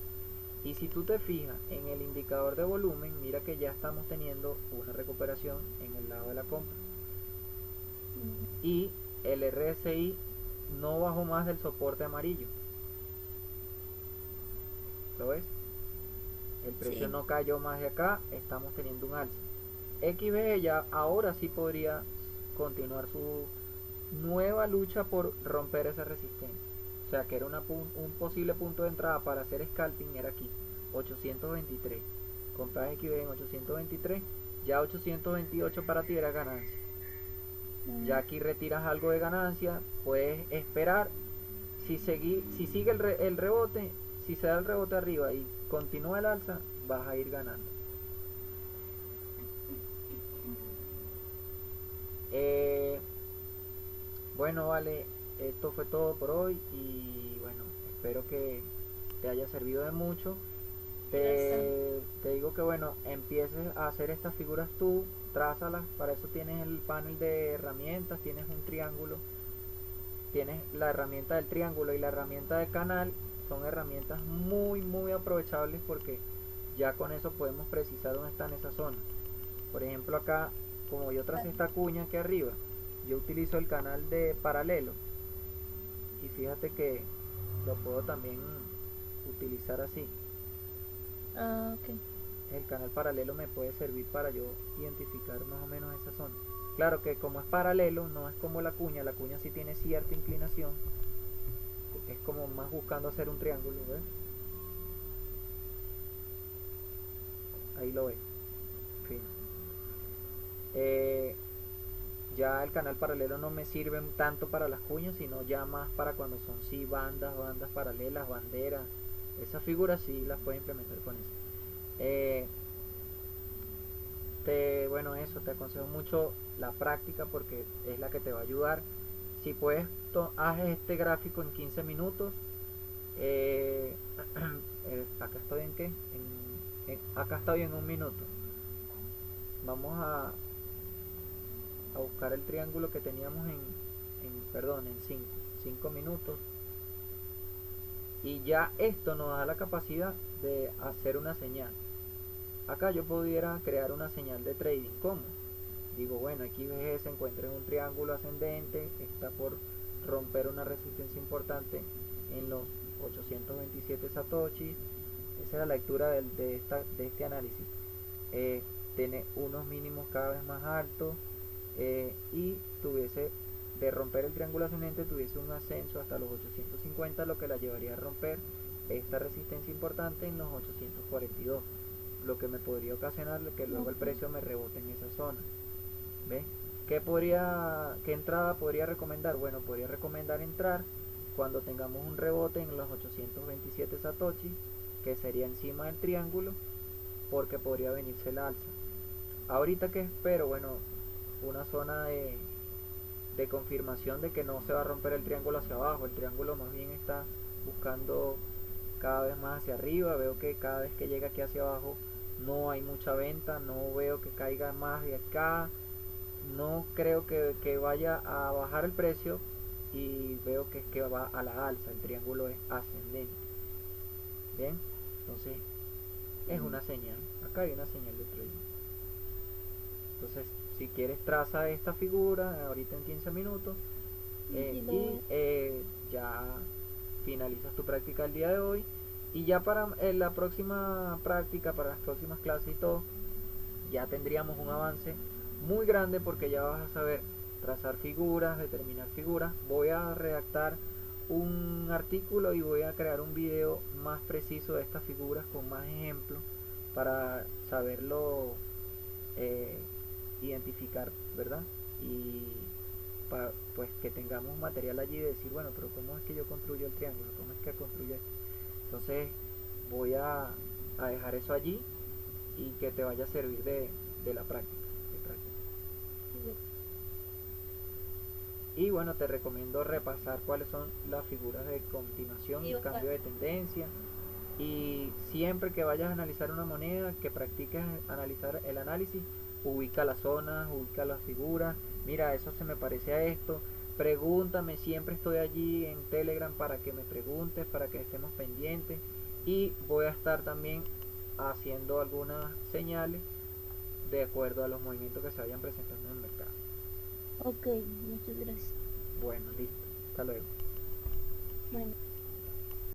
Y si tú te fijas en el indicador de volumen, mira que ya estamos teniendo una recuperación en el lado de la compra. Mm, Y el RSI no bajó más del soporte amarillo. ¿Lo ves? El precio sí. no cayó más de acá, estamos teniendo un alza. XB ya ahora sí podría continuar su nueva lucha por romper esa resistencia. O sea que era un posible punto de entrada para hacer scalping era aquí, 823. Compras XB en 823, ya 828 para ti era ganancia. Ya Mm, aquí retiras algo de ganancia, puedes esperar. Si sigue el rebote, si se da el rebote arriba y continúa el alza, vas a ir ganando. Eh, bueno, vale, esto fue todo por hoy y bueno, espero que te haya servido de mucho. bastante. Te digo que bueno, empieces a hacer estas figuras tú, trázalas, para eso tienes el panel de herramientas, tienes un triángulo, tienes la herramienta del triángulo y la herramienta de canal, son herramientas muy aprovechables porque ya con eso podemos precisar dónde están esas zonas. Por ejemplo acá, como yo tracé esta cuña aquí arriba, yo utilizo el canal de paralelo y fíjate que lo puedo también utilizar así. Ah, ok. El canal paralelo me puede servir para yo identificar más o menos esa zona. Claro que como es paralelo, no es como la cuña sí tiene cierta inclinación, es como más buscando hacer un triángulo, ¿ves? Ahí lo ves, fin. Eh, ya el canal paralelo no me sirve tanto para las cuñas, sino ya más para cuando son sí bandas paralelas, banderas. Esas figuras sí las puedes implementar con eso. Eh, bueno, eso, te aconsejo mucho la práctica porque es la que te va a ayudar. Si puedes, haz este gráfico en 15 minutos. Eh, acá estoy en qué? Acá estoy en un minuto. Vamos a buscar el triángulo que teníamos perdón, en 5 minutos. Y ya esto nos da la capacidad de hacer una señal. Acá yo pudiera crear una señal de trading. ¿Cómo? Digo, bueno, XBG se encuentra en un triángulo ascendente, está por romper una resistencia importante en los 827 satoshis. Esa es la lectura de este análisis. Tiene unos mínimos cada vez más altos y tuviese de romper el triángulo ascendente tuviese un ascenso hasta los 850, lo que la llevaría a romper esta resistencia importante en los 842, lo que me podría ocasionar que luego el Ok. precio me rebote en esa zona. ¿Ves? ¿Qué entrada podría recomendar? Bueno, podría recomendar entrar cuando tengamos un rebote en los 827 satoshi, que sería encima del triángulo, porque podría venirse el alza. Ahorita que espero, bueno, una zona de confirmación de que no se va a romper el triángulo hacia abajo. El triángulo más bien está buscando cada vez más hacia arriba. Veo que cada vez que llega aquí hacia abajo no hay mucha venta, no veo que caiga más de acá, no creo que vaya a bajar el precio y veo que es que va a la alza, el triángulo es ascendente. Bien, entonces es Mm, una señal, acá hay una señal de trading. Entonces si quieres traza esta figura ahorita en 15 minutos Sí, Y ya finalizas tu práctica el día de hoy y ya para la próxima práctica, para las próximas clases y todo, ya tendríamos un avance muy grande porque ya vas a saber trazar figuras, determinar figuras. Voy a redactar un artículo y voy a crear un video más preciso de estas figuras con más ejemplos para saberlo eh, identificar, ¿verdad? Y pues que tengamos material allí de decir, bueno, pero ¿cómo es que yo construyo el triángulo? ¿Cómo es que construyo esto? Entonces voy a dejar eso allí y que te vaya a servir de la práctica, de práctica. sí. Y bueno, te recomiendo repasar cuáles son las figuras de continuación y Sí, cambio de tendencia. Y siempre que vayas a analizar una moneda, que practiques analizar el análisis, ubica las zonas, ubica las figuras. Mira, eso se me parece a esto. Pregúntame, siempre estoy allí en Telegram para que me preguntes, para que estemos pendientes. Y voy a estar también haciendo algunas señales de acuerdo a los movimientos que se vayan presentando en el mercado. Ok, muchas gracias. Bueno, listo. Hasta luego. Bueno.